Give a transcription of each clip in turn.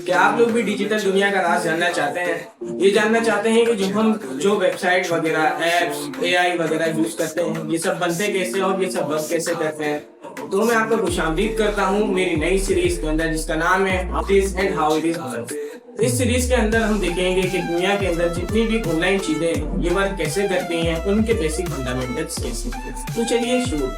क्या आप लोग भी डिजिटल दुनिया का राज जानना चाहते हैं? ये जानना चाहते हैं कि जो वेबसाइट वगैरह एप्स एआई वगैरह यूज करते हैं, ये सब बनते कैसे और ये सब वर्क कैसे करते हैं? तो मैं आपको खुशामदीद करता हूँ मेरी नई सीरीज के अंदर, जिसका नाम है what is and how it is. इस सीरीज के अंदर हम देखेंगे कि दुनिया के अंदर जितनी भी ऑनलाइन चीजें हैं, ये वर्क कैसे करती हैं, उनके बेसिक फंडामेंटल्स कैसे हैं। तो चलिए शुरू।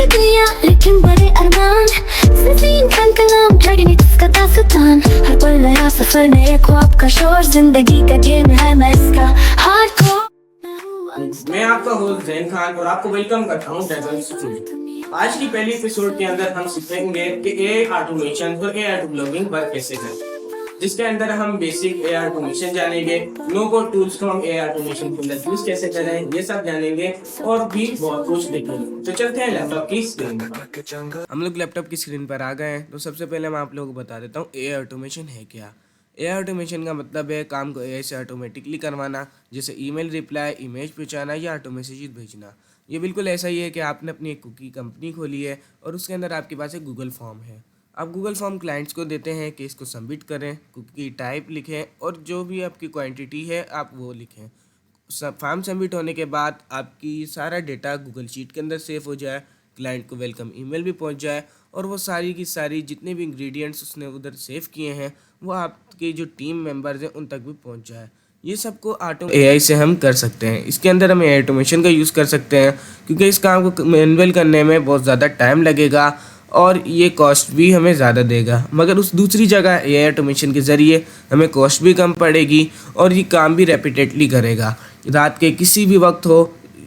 दुनिया लेकिन बड़े अरमान ज़मीन का कलाम ड्रैगन इसका दास्तान हर पल नया सफर नए ख्वाब का शोर जिंदगी का गेम है मैं इसका हार्डकोर मैं आपका होस्ट जैन खान और आपको वेलकम करता हूँ डेजर्ट स्टूडियो। आज की पहली एपिसोड के अंदर हम सीखेंगे कि एआई ऑटोमेशन और एआई डेवलपिंग वर्क कैसे करें, जिसके अंदर हम बेसिक एआई ऑटोमेशन जानेंगे, नो कोड टूल्स को हम एआई ऑटोमेशन के अंदर यूज कैसे करें, ये सब जानेंगे और भी बहुत कुछ देखेंगे। तो चलते हैं लैपटॉप की स्क्रीन पर। हम लोग लैपटॉप की स्क्रीन पर आ गए हैं। तो सबसे पहले मैं आप लोगों को बता देता हूँ एआई ऑटोमेशन है क्या। एआई ऑटोमेशन का मतलब है काम को एआई से ऑटोमेटिकली करवाना, जैसे ईमेल रिप्लाई, इमेज पहुंचाना या ऑटो मैसेज भेजना। ये बिल्कुल ऐसा ही है कि आपने अपनी एक कुकी कंपनी खोली है और उसके अंदर आपके पास एक गूगल फॉर्म है। आप गूगल फॉर्म क्लाइंट्स को देते हैं कि इसको सबमिट करें, कुकी टाइप लिखें और जो भी आपकी क्वांटिटी है आप वो लिखें। फॉर्म सबमिट होने के बाद आपकी सारा डेटा गूगल शीट के अंदर सेव हो जाए, क्लाइंट को वेलकम ईमेल भी पहुंच जाए और वो सारी की सारी जितने भी इंग्रेडिएंट्स उसने उधर सेव किए हैं वो आपके जो टीम मेंबर्स हैं उन तक भी पहुंच जाए। ये सबको ऑटो एआई से हम कर सकते हैं। इसके अंदर हम एआई ऑटोमेशन का यूज़ कर सकते हैं क्योंकि इस काम को मैनुअल करने में बहुत ज़्यादा टाइम लगेगा और ये कॉस्ट भी हमें ज़्यादा देगा, मगर उस दूसरी जगह एआई ऑटोमेशन के ज़रिए हमें कॉस्ट भी कम पड़ेगी और ये काम भी रेपिटेडली करेगा। रात के किसी भी वक्त हो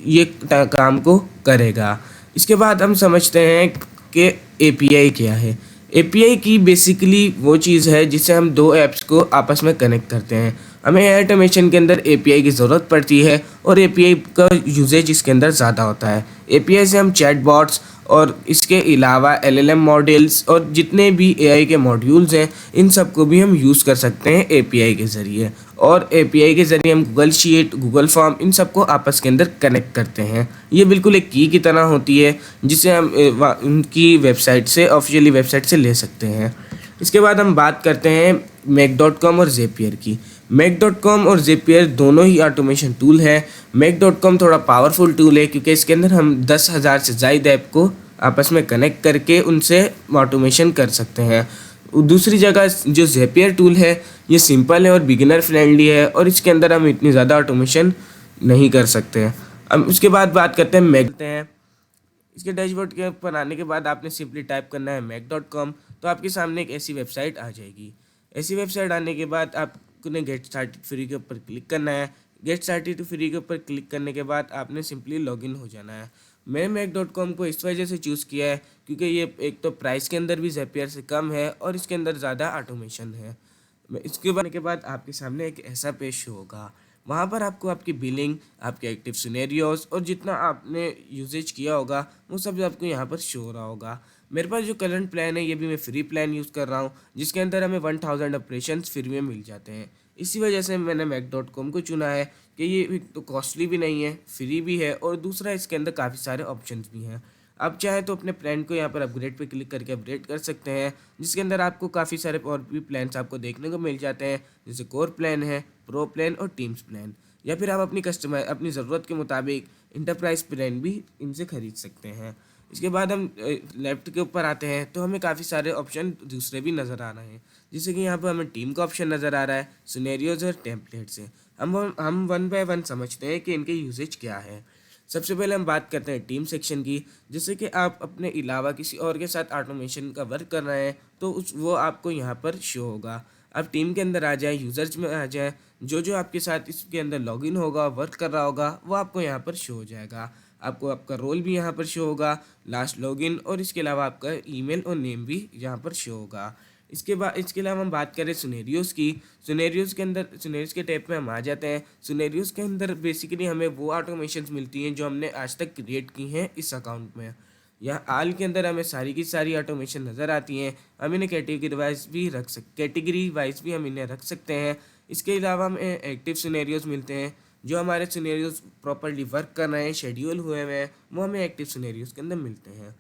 ये काम को करेगा। इसके बाद हम समझते हैं कि एपीआई क्या है। एपीआई की बेसिकली वो चीज़ है जिससे हम दो ऐप्स को आपस में कनेक्ट करते हैं। हमें एआई ऑटोमेशन के अंदर एपीआई की ज़रूरत पड़ती है और एपीआई का यूजेज इसके अंदर ज़्यादा होता है। एपीआई से हम चैट बॉट्स और इसके अलावा एलएलएम मॉडल्स और जितने भी एआई के मॉड्यूल्स हैं इन सब को भी हम यूज़ कर सकते हैं एपीआई के ज़रिए। और एपीआई के ज़रिए हम Google sheet, Google form in सबको आपस के अंदर कनेक्ट करते हैं। ये बिल्कुल एक की तरह होती है जिसे हम उनकी वेबसाइट से, ऑफिशियली वेबसाइट से ले सकते हैं। इसके बाद हम बात करते हैं मैक.कॉम और ज़ेपियर की। मैक.कॉम और ज़ेपियर दोनों ही ऑटोमेशन टूल है। मैक.कॉम थोड़ा पावरफुल टूल है क्योंकि इसके अंदर हम 10,000 से ज़्यादा ऐप को आपस में कनेक्ट करके उनसे ऑटोमेशन कर सकते हैं। दूसरी जगह जो ज़ेपियर टूल है ये सिंपल है और बिगिनर फ्रेंडली है और इसके अंदर हम इतनी ज़्यादा ऑटोमेशन नहीं कर सकते हैं। अब उसके बाद बात करते हैं मैक। इसके डैशबोर्ड के ऊपर आने के बाद आपने सिंपली टाइप करना है मैक.कॉम, तो आपके सामने एक ऐसी वेबसाइट आ जाएगी। ऐसी वेबसाइट आने के बाद आपने गेट स्टार्टेड फ्री के ऊपर क्लिक करना है। गेट स्टार्टेड फ्री के ऊपर क्लिक करने के बाद आपने सिंपली लॉगिन हो जाना है। मैंने मैक.कॉम को इस वजह से चूज़ किया है क्योंकि ये एक तो प्राइस के अंदर भी ज़ेपियर से कम है और इसके अंदर ज़्यादा ऑटोमेशन है। इसके बनने के बाद आपके सामने एक ऐसा पेज होगा, वहाँ पर आपको आपकी बिलिंग, आपके एक्टिव सिनेरियोज और जितना आपने यूजेज किया होगा वो सब आपको यहाँ पर शो हो रहा होगा। मेरे पास जो करंट प्लान है ये भी मैं फ्री प्लान यूज़ कर रहा हूँ जिसके अंदर हमें 1000 ऑपरेशंस फ्री में मिल जाते हैं। इसी वजह से मैंने मैक.कॉम को चुना है कि ये तो कॉस्टली भी नहीं है, फ्री भी है और दूसरा इसके अंदर काफ़ी सारे ऑप्शंस भी हैं। आप चाहे तो अपने प्लान को यहाँ पर अपग्रेड पे क्लिक करके अपग्रेड कर सकते हैं, जिसके अंदर आपको काफ़ी सारे और भी प्लान्स आपको देखने को मिल जाते हैं, जैसे कोर प्लान है, प्रो प्लान और टीम्स प्लान। या फिर आप अपनी ज़रूरत के मुताबिक इंटरप्राइज प्लान भी इनसे ख़रीद सकते हैं। इसके बाद हम लेफ्ट के ऊपर आते हैं तो हमें काफ़ी सारे ऑप्शन दूसरे भी नज़र आ रहे हैं, जैसे कि यहाँ पर हमें टीम का ऑप्शन नज़र आ रहा है, सिनेरियोज और टेम्पलेट्स हैं। हम वन बाय वन समझते हैं कि इनके यूजेज क्या है। सबसे पहले हम बात करते हैं टीम सेक्शन की। जैसे कि आप अपने अलावा किसी और के साथ ऑटोमेशन का वर्क कर रहे हैं तो वो आपको यहाँ पर शो होगा। आप टीम के अंदर आ जाए, यूज़र्स में आ जाए, जो आपके साथ इसके अंदर लॉगिन होगा, वर्क कर रहा होगा वो आपको यहाँ पर शो हो जाएगा। आपको आपका रोल भी यहाँ पर शो होगा, लास्ट लॉगिन और इसके अलावा आपका ईमेल और नेम भी यहाँ पर शो होगा। इसके अलावा हम बात करें सिनेरियोज़ की। सिनेरियोज़ के अंदर सिनेरियोज़ के टैब पे हम आ जाते हैं। सिनेरियोज़ के अंदर बेसिकली हमें वो ऑटोमेशंस मिलती हैं जो हमने आज तक क्रिएट की हैं इस अकाउंट में। यहाँ आल के अंदर हमें सारी की सारी ऑटोमेशन नज़र आती हैं। हम इन्हें कैटेगरी वाइज भी हम इन्हें रख सकते हैं। इसके अलावा हमें एक्टिव सिनेरियोज़ मिलते हैं जो हमारे सिनेरियोज प्रॉपरली वर्क कर रहे हैं, शेड्यूल हुए हुए हैं, वो हमें एक्टिव सिनेरियोज के अंदर मिलते हैं।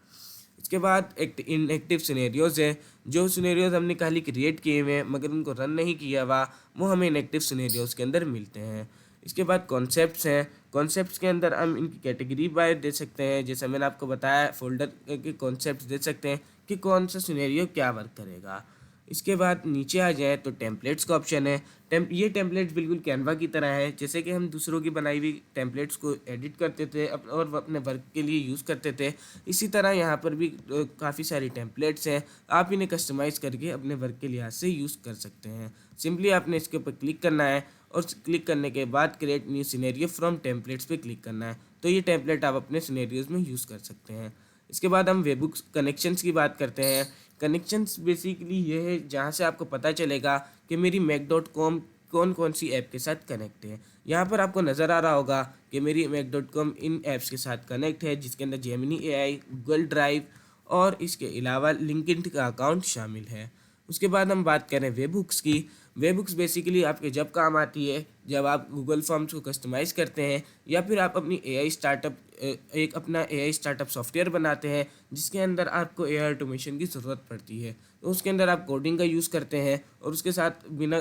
इसके बाद एक इनएक्टिव सिनेरियोज है, जो सिनेरियोज हमने खाली क्रिएट किए हुए हैं मगर उनको रन नहीं किया हुआ, वो हमें इनएक्टिव सिनेरियोज के अंदर मिलते हैं। इसके बाद कॉन्सेप्ट्स हैं। कॉन्सेप्ट्स के अंदर हम इनकी कैटेगरी वाइज दे सकते हैं, जैसे मैंने आपको बताया फोल्डर के कॉन्सेप्ट्स दे सकते हैं कि कौन सा सिनेरियो क्या वर्क करेगा। इसके बाद नीचे आ जाए तो टेम्पलेट्स का ऑप्शन है। ये टेम्पलेट्स बिल्कुल कैनवा की तरह है, जैसे कि हम दूसरों की बनाई हुई टेम्पलेट्स को एडिट करते थे और अपने वर्क के लिए यूज़ करते थे, इसी तरह यहाँ पर भी काफ़ी सारी टेम्पलेट्स हैं। आप इन्हें कस्टमाइज़ करके अपने वर्क के लिहाज से यूज़ कर सकते हैं। सिंपली आपने इसके ऊपर क्लिक करना है और क्लिक करने के बाद create new scenario from templates पे क्लिक करना है, तो ये टेम्पलेट आप अपने सिनेरियोज में यूज़ कर सकते हैं। इसके बाद हम वेबबुक्स कनेक्शंस की बात करते हैं। कनेक्शंस बेसिकली ये है जहाँ से आपको पता चलेगा कि मेरी mac.com कौन कौन सी ऐप के साथ कनेक्ट है। यहाँ पर आपको नज़र आ रहा होगा कि मेरी mac.com इन ऐप्स के साथ कनेक्ट है, जिसके अंदर जेमिनी AI, गूगल ड्राइव और इसके अलावा लिंक्डइन का अकाउंट शामिल है। उसके बाद हम बात करें वेबबुक्स की। वेबबुक्स बेसिकली आपके जब काम आती है जब आप गूगल फॉर्म्स को कस्टमाइज़ करते हैं या फिर आप अपनी एक अपना AI स्टार्टअप सॉफ्टवेयर बनाते हैं जिसके अंदर आपको AI ऑटोमेशन की ज़रूरत पड़ती है, तो उसके अंदर आप कोडिंग का यूज़ करते हैं और उसके साथ बिना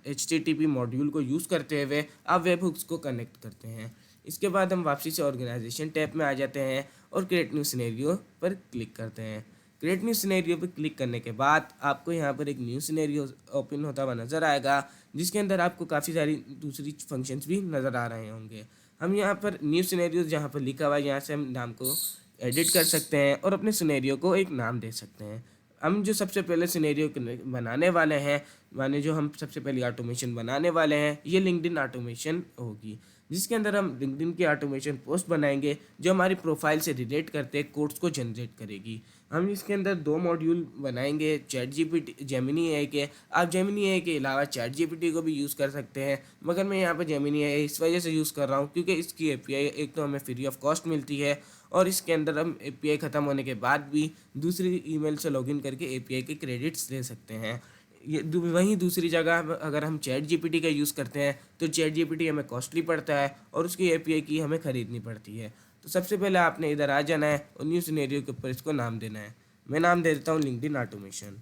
HTTP मॉड्यूल को यूज़ करते हुए आप वेबबुक्स को कनेक्ट करते हैं। इसके बाद हम वापसी से ऑर्गेनाइजेशन टैब में आ जाते हैं और क्रिएट न्यू सिनेरियो पर क्लिक करते हैं। क्रिएट न्यू सिनेरियो पर क्लिक करने के बाद आपको यहाँ पर एक न्यू सिनेरियो ओपन होता हुआ नज़र आएगा, जिसके अंदर आपको काफ़ी सारी दूसरी फंक्शंस भी नज़र आ रहे होंगे। हम यहाँ पर न्यू सिनेरियोज जहाँ पर लिखा हुआ है, यहाँ से हम नाम को एडिट कर सकते हैं और अपने सिनेरियो को एक नाम दे सकते हैं। हम जो सबसे पहले सिनेरियो बनाने वाले हैं, माने जो हम सबसे पहले ऑटोमेशन बनाने वाले हैं, ये लिंक्डइन ऑटोमेशन होगी, जिसके अंदर हम लिंक्डइन की ऑटोमेशन पोस्ट बनाएंगे जो हमारी प्रोफाइल से रिलेट करते कोड्स को जनरेट करेगी। हम इसके अंदर 2 मॉड्यूल बनाएंगे ChatGPT जेमिनी AI के। आप जेमिनी AI के अलावा ChatGPT को भी यूज़ कर सकते हैं, मगर मैं यहाँ पर जेमिनी AI इस वजह से यूज़ कर रहा हूँ क्योंकि इसकी API एक तो हमें फ्री ऑफ कॉस्ट मिलती है और इसके अंदर हम API ख़त्म होने के बाद भी दूसरी ईमेल से लॉगिन करके API के क्रेडिट्स ले सकते हैं। ये वहीं दूसरी जगह अगर हम ChatGPT का यूज़ करते हैं तो ChatGPT हमें कॉस्टली पड़ता है और उसकी API की हमें ख़रीदनी पड़ती है। तो सबसे पहले आपने इधर आ जाना है और न्यू सिनेरियो के ऊपर इसको नाम देना है। मैं नाम दे देता हूँ लिंक्डइन ऑटोमेशन।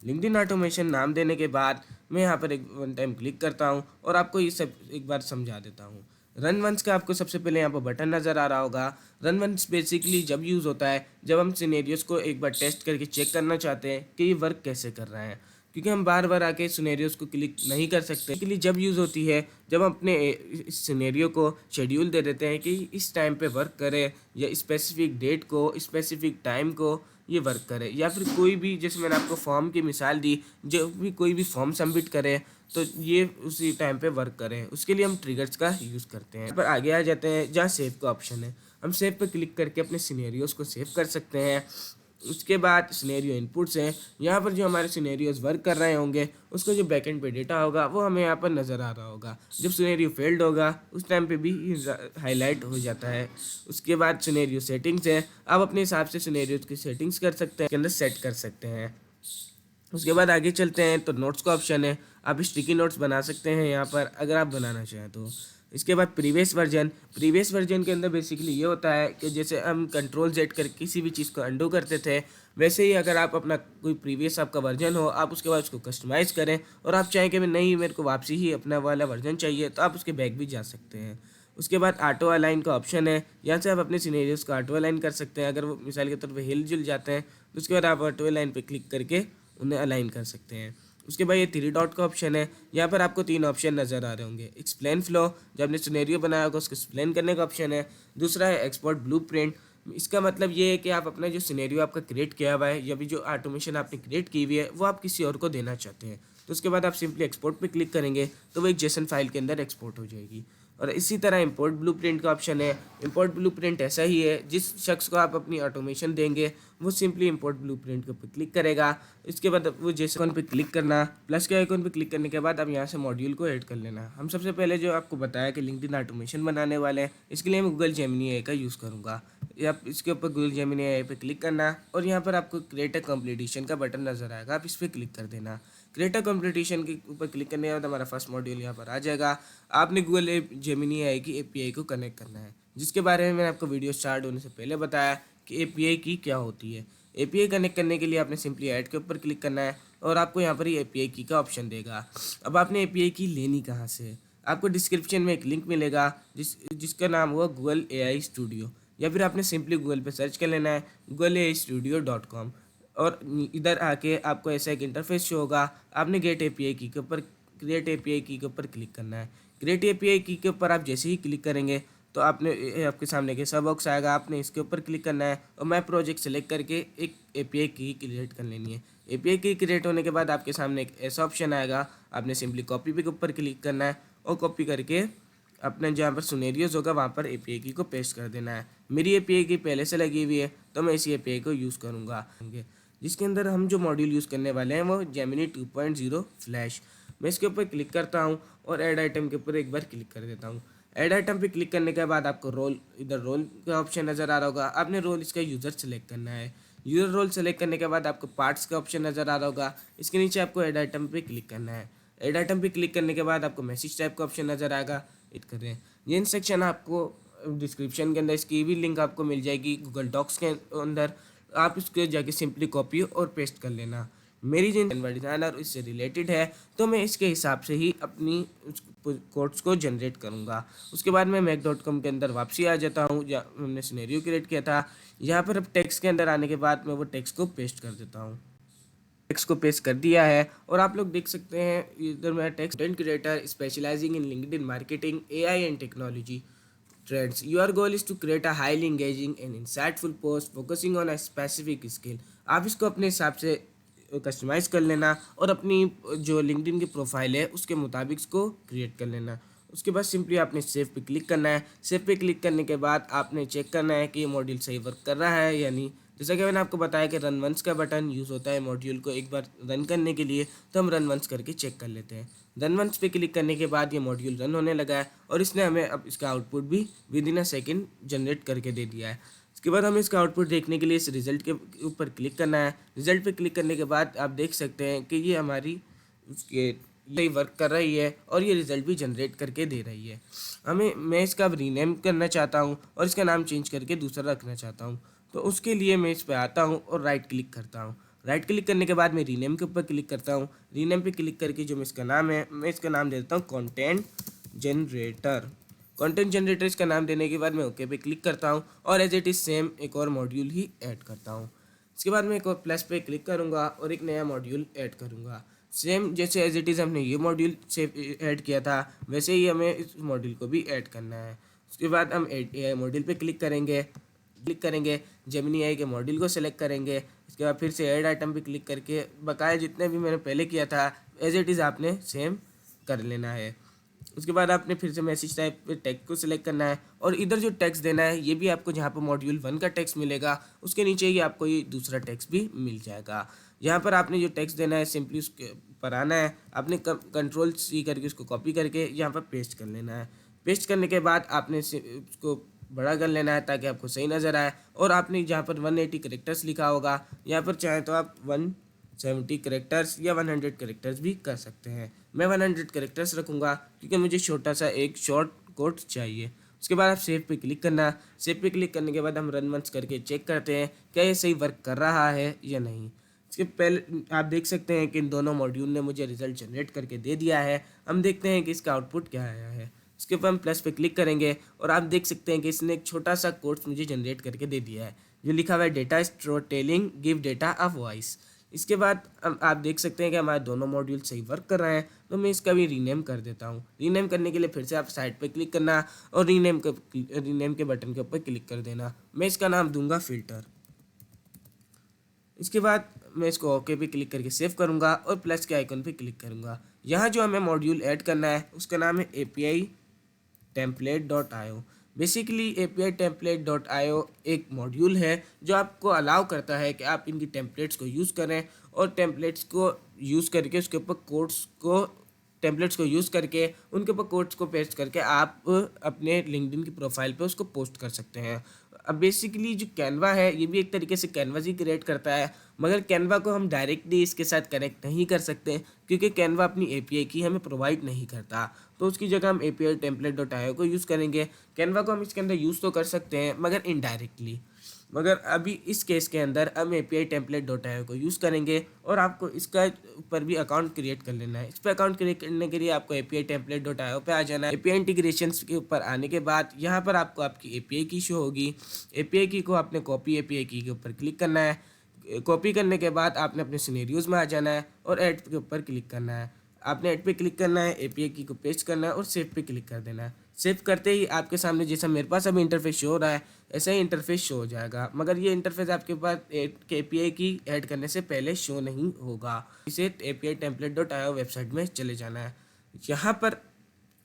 लिंक्डइन ऑटोमेशन नाम देने के बाद मैं यहाँ पर एक वन टाइम क्लिक करता हूँ और आपको ये सब एक बार समझा देता हूँ। रन वंस का आपको सबसे पहले यहाँ पर बटन नज़र आ रहा होगा। रन वंस बेसिकली जब यूज़ होता है जब हम सिनेरियोस को एक बार टेस्ट करके चेक करना चाहते हैं कि ये वर्क कैसे कर रहा है, क्योंकि हम बार बार आके सिनेरियोस को क्लिक नहीं कर सकते। इसके लिए जब यूज़ होती है जब हम अपने इस सिनेरियो को शेड्यूल दे देते हैं कि इस टाइम पे वर्क करे या स्पेसिफिक डेट को स्पेसिफिक टाइम को ये वर्क करे, या फिर कोई भी, जैसे मैंने आपको फॉर्म की मिसाल दी, जब भी कोई भी फॉर्म सबमिट करे तो ये उसी टाइम पे वर्क करें, उसके लिए हम ट्रिगर्स का यूज़ करते हैं। पर आगे आ जाते हैं जहाँ सेव का ऑप्शन है। हम सेव पे क्लिक करके अपने सिनेरियोस को सेव कर सकते हैं। उसके बाद सिनेरियो इनपुट्स हैं, यहाँ पर जो हमारे सिनेरियोस वर्क कर रहे होंगे उसका जो बैकएंड पे डेटा होगा वो हमें यहाँ पर नज़र आ रहा होगा। जब सिनेरियो फेल्ड होगा उस टाइम पे भी हाईलाइट हो जाता है। उसके बाद सिनेरियो सेटिंग्स है, आप अपने हिसाब से सिनेरियोस की सेटिंग्स कर सकते हैं, के अंदर सेट कर सकते हैं। उसके बाद आगे चलते हैं तो नोट्स का ऑप्शन है, आप स्टिकी नोट्स बना सकते हैं यहाँ पर अगर आप बनाना चाहें तो। इसके बाद प्रीवियस वर्जन के अंदर बेसिकली ये होता है कि जैसे हम Ctrl+Z कर किसी भी चीज़ को अंडू करते थे, वैसे ही अगर आप अपना कोई प्रीवियस आपका वर्जन हो, आप उसके बाद उसको कस्टमाइज़ करें और आप चाहें कि नहीं मेरे को वापसी ही अपना वाला वर्जन चाहिए, तो आप उसके बैक भी जा सकते हैं। उसके बाद ऑटो अलाइन का ऑप्शन है, यहाँ से आप अपने सिनेरियोस को ऑटो अलाइन कर सकते हैं। अगर वो मिसाल के तौर पर हिल जुल जाते हैं तो उसके बाद आप ऑटो अलाइन पर क्लिक करके उन्हें अलाइन कर सकते हैं। उसके बाद ये 3 डॉट का ऑप्शन है, यहाँ पर आपको 3 ऑप्शन नज़र आ रहे होंगे। एक्सप्लेन फ्लो, जब आपने सिनेरियो बनाया होगा उसको एक्सप्लेन करने का ऑप्शन है। दूसरा है एक्सपोर्ट ब्लूप्रिंट, इसका मतलब ये है कि आप अपना जो सिनेरियो आपका क्रिएट किया हुआ है या भी जो ऑटोमेशन आपने क्रिएट की हुई है वो आप किसी और को देना चाहते हैं, तो उसके बाद आप सिंपली एक्सपोर्ट पे क्लिक करेंगे तो वो एक जेसन फाइल के अंदर एक्सपोर्ट हो जाएगी। और इसी तरह इंपोर्ट ब्लूप्रिंट का ऑप्शन है। इंपोर्ट ब्लूप्रिंट ऐसा ही है, जिस शख्स को आप अपनी ऑटोमेशन देंगे वो सिंपली इंपोर्ट ब्लूप्रिंट के ऊपर क्लिक करेगा। इसके बाद वो जैसे आइकन पे क्लिक करना, प्लस के आइकन पे क्लिक करने के बाद अब यहाँ से मॉड्यूल को ऐड कर लेना। हम सबसे पहले जो आपको बताया कि लिंक्डइन ऑटोमेशन बनाने वाले हैं, इसके लिए मैं गूगल जेमिनी AI का यूज़ करूँगा। या इसके ऊपर गूगल जेमिनी AI पे क्लिक करना और यहाँ पर आपको क्रिएट अ कंप्लीटेशन का बटन नज़र आएगा, आप इस पर क्लिक कर देना। क्रिएट अ कंपटीशन के ऊपर क्लिक करने के बाद हमारा फर्स्ट मॉड्यूल यहाँ पर आ जाएगा। आपने गूगल जेमिनी एआई की एपीआई को कनेक्ट करना है, जिसके बारे में मैंने आपको वीडियो स्टार्ट होने से पहले बताया कि एपीआई की क्या होती है। एपीआई कनेक्ट करने के लिए आपने सिंपली ऐड के ऊपर क्लिक करना है और आपको यहाँ पर ही एपीआई की का ऑप्शन देगा। अब आपने एपीआई की लेनी कहाँ से है? आपको डिस्क्रिप्शन में एक लिंक मिलेगा जिसका नाम हुआ गूगल एआई स्टूडियो, या फिर आपने सिंपली गूगल पे सर्च कर लेना है googleaistudio.com और इधर आके आपको ऐसा एक इंटरफेस शो होगा। आपने गेट एपीआई की के ऊपर क्रिएट एपीआई की के ऊपर क्लिक करना है। क्रिएट एपीआई की के ऊपर आप जैसे ही क्लिक करेंगे तो आपके सामने के सब बॉक्स आएगा। आपने इसके ऊपर क्लिक करना है और मैं प्रोजेक्ट सेलेक्ट करके एक एपीआई की क्रिएट कर लेनी है। एपीआई की क्रिएट होने के बाद आपके सामने एक ऐसा ऑप्शन आएगा, आपने सिंपली कॉपी पे के ऊपर क्लिक करना है और कॉपी करके अपने जहाँ पर सिनेरियोज होगा वहाँ पर एपीआई की को पेस्ट कर देना है। मेरी एपीआई की पहले से लगी हुई है तो मैं इसी एपीआई को यूज़ करूँगा, जिसके अंदर हम जो मॉड्यूल यूज़ करने वाले हैं वो जेमिनी 2.0 फ्लैश। मैं इसके ऊपर क्लिक करता हूँ और ऐड आइटम के ऊपर एक बार क्लिक कर देता हूँ। ऐड आइटम पे क्लिक करने के बाद आपको इधर रोल का ऑप्शन नज़र आ रहा होगा। आपने रोल इसका यूज़र सेलेक्ट करना है। यूज़र रोल सेलेक्ट करने के बाद आपको पार्ट्स का ऑप्शन नज़र आ रहा होगा। इसके नीचे आपको ऐड आइटम पे क्लिक करना है। ऐड आइटम पे क्लिक करने के बाद आपको मैसेज टाइप का ऑप्शन नज़र आएगा, हिट कर दें। ये इंस्ट्रक्शन आपको डिस्क्रिप्शन के अंदर इसकी भी लिंक आपको मिल जाएगी गूगल डॉक्स के अंदर। आप इसको जाके सिंपली कॉपी और पेस्ट कर लेना। मेरी जो कैनवा डिज़ाइनर इससे रिलेटेड है तो मैं इसके हिसाब से ही अपनी कोड्स को जनरेट करूँगा। उसके बाद मैं mac.com के अंदर वापसी आ जाता हूँ जहाँ हमने सिनेरियो क्रिएट किया था। यहाँ पर अब टेक्स्ट के अंदर आने के बाद मैं वो टेक्स्ट को पेस्ट कर देता हूँ। टेक्स्ट को पेस्ट कर दिया है और आप लोग देख सकते हैं इधर मेरा text content creator specialising in LinkedIn marketing AI and technology trends. Your goal is to create a highly engaging and insightful post focusing on a specific skill. आप इसको अपने हिसाब से कस्टमाइज़ कर लेना और अपनी जो लिंक्डइन की प्रोफाइल है उसके मुताबिक इसको क्रिएट कर लेना। उसके बाद सिंपली आपने सेव पे क्लिक करना है। सेव पे क्लिक करने के बाद आपने चेक करना है कि ये मॉड्यूल सही वर्क कर रहा है या नहीं। जैसा कि मैंने आपको बताया कि रन वंस का बटन यूज़ होता है मॉड्यूल को एक बार रन करने के लिए, तो हम रन वंस करके चेक कर लेते हैं। रन वंस पे क्लिक करने के बाद ये मॉड्यूल रन होने लगा है और इसने हमें अब इसका आउटपुट भी with in a second generate करके दे दिया है। उसके बाद हमें इसका आउटपुट देखने के लिए इस रिज़ल्ट के ऊपर क्लिक करना है। रिज़ल्ट पे क्लिक करने के बाद आप देख सकते हैं कि ये हमारी उसके ये वर्क कर रही है और ये रिज़ल्ट भी जनरेट करके दे रही है। मैं इसका अब रीनेम करना चाहता हूँ और इसका नाम चेंज करके दूसरा रखना चाहता हूँ, तो उसके लिए मैं इस पर आता हूँ और राइट क्लिक करता हूँ। राइट क्लिक करने के बाद मैं रीनेम के ऊपर क्लिक करता हूँ। रीनेम पे क्लिक करके जो मैं इसका नाम है मैं इसका नाम दे देता हूँ कंटेंट जनरेटर। कंटेंट जनरेटर इसका नाम देने के बाद मैं ओके पे क्लिक करता हूँ और एज इट इज़ सेम एक और मॉड्यूल ही ऐड करता हूँ। इसके बाद मैं एक और प्लस पे क्लिक करूँगा और एक नया मॉड्यूल ऐड करूँगा। सेम जैसे एज इट इज़ हमने ये मॉड्यूल से ऐड किया था वैसे ही हमें इस मॉड्यूल को भी ऐड करना है। उसके बाद हम एआई मॉड्यूल पे क्लिक करेंगे, जेमिनी एआई के मॉड्यूल को सेलेक्ट करेंगे। इसके बाद फिर से ऐड आइटम पे क्लिक करके बकाया जितने भी मैंने पहले किया था एज इट इज़ आपने सेम कर लेना है। उसके बाद आपने फिर से मैसेज टाइप पे टेक्स्ट को सिलेक्ट करना है और इधर जो टेक्स्ट देना है ये भी आपको जहाँ पर मॉड्यूल 1 का टेक्स्ट मिलेगा उसके नीचे ही आपको ये दूसरा टेक्स्ट भी मिल जाएगा। यहाँ पर आपने जो टेक्स्ट देना है सिंपली उसके पर आना है। आपने कंट्रोल C करके उसको कॉपी करके यहाँ पर पेस्ट कर लेना है। पेस्ट करने के बाद आपने उसको बड़ा कर लेना है ताकि आपको सही नज़र आए और आपने जहाँ पर 180 करेक्टर्स लिखा होगा यहाँ पर चाहे तो आप 170 करेक्टर्स या 100 करेक्टर्स भी कर सकते हैं। मैं 100 करेक्टर्स रखूँगा क्योंकि मुझे छोटा सा एक शॉर्ट कोड चाहिए। उसके बाद आप सेव पे क्लिक करना। सेव पे क्लिक करने के बाद हम रन वंस करके चेक करते हैं क्या ये सही वर्क कर रहा है या नहीं। इसके पहले आप देख सकते हैं कि इन दोनों मॉड्यूल ने मुझे रिजल्ट जनरेट करके दे दिया है। हम देखते हैं कि इसका आउटपुट क्या आया है। इसके ऊपर हम प्लस पे क्लिक करेंगे और आप देख सकते हैं कि इसने एक छोटा सा कोड्स मुझे जनरेट करके दे दिया है जो लिखा हुआ है data store telling give data a voice. इसके बाद आप देख सकते हैं कि हमारे दोनों मॉड्यूल सही वर्क कर रहे हैं, तो मैं इसका भी रीनेम कर देता हूँ। रीनेम करने के लिए फिर से आप साइड पे क्लिक करना और रीनेम के बटन के ऊपर क्लिक कर देना। मैं इसका नाम दूंगा फिल्टर। इसके बाद मैं इसको ओके पे क्लिक करके सेव करूँगा और प्लस के आइकन पे क्लिक करूँगा। यहाँ जो हमें मॉड्यूल ऐड करना है उसका नाम है API template.io। Basically API template.io एक मॉड्यूल है जो आपको अलाउ करता है कि आप इनकी टेम्पलेट्स को यूज़ करें और टेम्पलेट्स को यूज़ करके उसके ऊपर टेम्पलेट्स को यूज़ करके उनके ऊपर कोड्स को पेस्ट करके आप अपने लिंक्डइन की प्रोफाइल पे उसको पोस्ट कर सकते हैं। अब बेसिकली जो कैनवा है ये भी एक तरीके से कैनवास ही क्रिएट करता है, मगर कैनवा को हम डायरेक्टली इसके साथ कनेक्ट नहीं कर सकते क्योंकि कैनवा अपनी एपीआई की हमें प्रोवाइड नहीं करता। तो उसकी जगह हम API template.io को यूज़ करेंगे। कैनवा को हम इसके अंदर यूज़ तो कर सकते हैं मगर इनडायरेक्टली, मगर अभी इस केस के अंदर हम API template.io को यूज़ करेंगे और आपको इसका ऊपर भी अकाउंट क्रिएट कर लेना है। इस पर अकाउंट क्रिएट करने के लिए आपको API template.io पे आ जाना है। API इंटीग्रेशंस के ऊपर आने के बाद यहाँ पर आपको आपकी API की शो होगी। API की को आपने कॉपी API की के ऊपर क्लिक करना है। कॉपी करने के बाद आपने अपने सिनेरियोज़ में आ जाना है और ऐड के ऊपर क्लिक करना है। आपने ऐड पे क्लिक करना है, API की को पेस्ट करना है और सेव पे क्लिक कर देना है। सेव करते ही आपके सामने जैसा मेरे पास अभी इंटरफेस शो हो रहा है ऐसा ही इंटरफेस शो हो जाएगा, मगर ये इंटरफेस आपके पास API की ऐड करने से पहले शो नहीं होगा। इसे API template.io वेबसाइट में चले जाना है।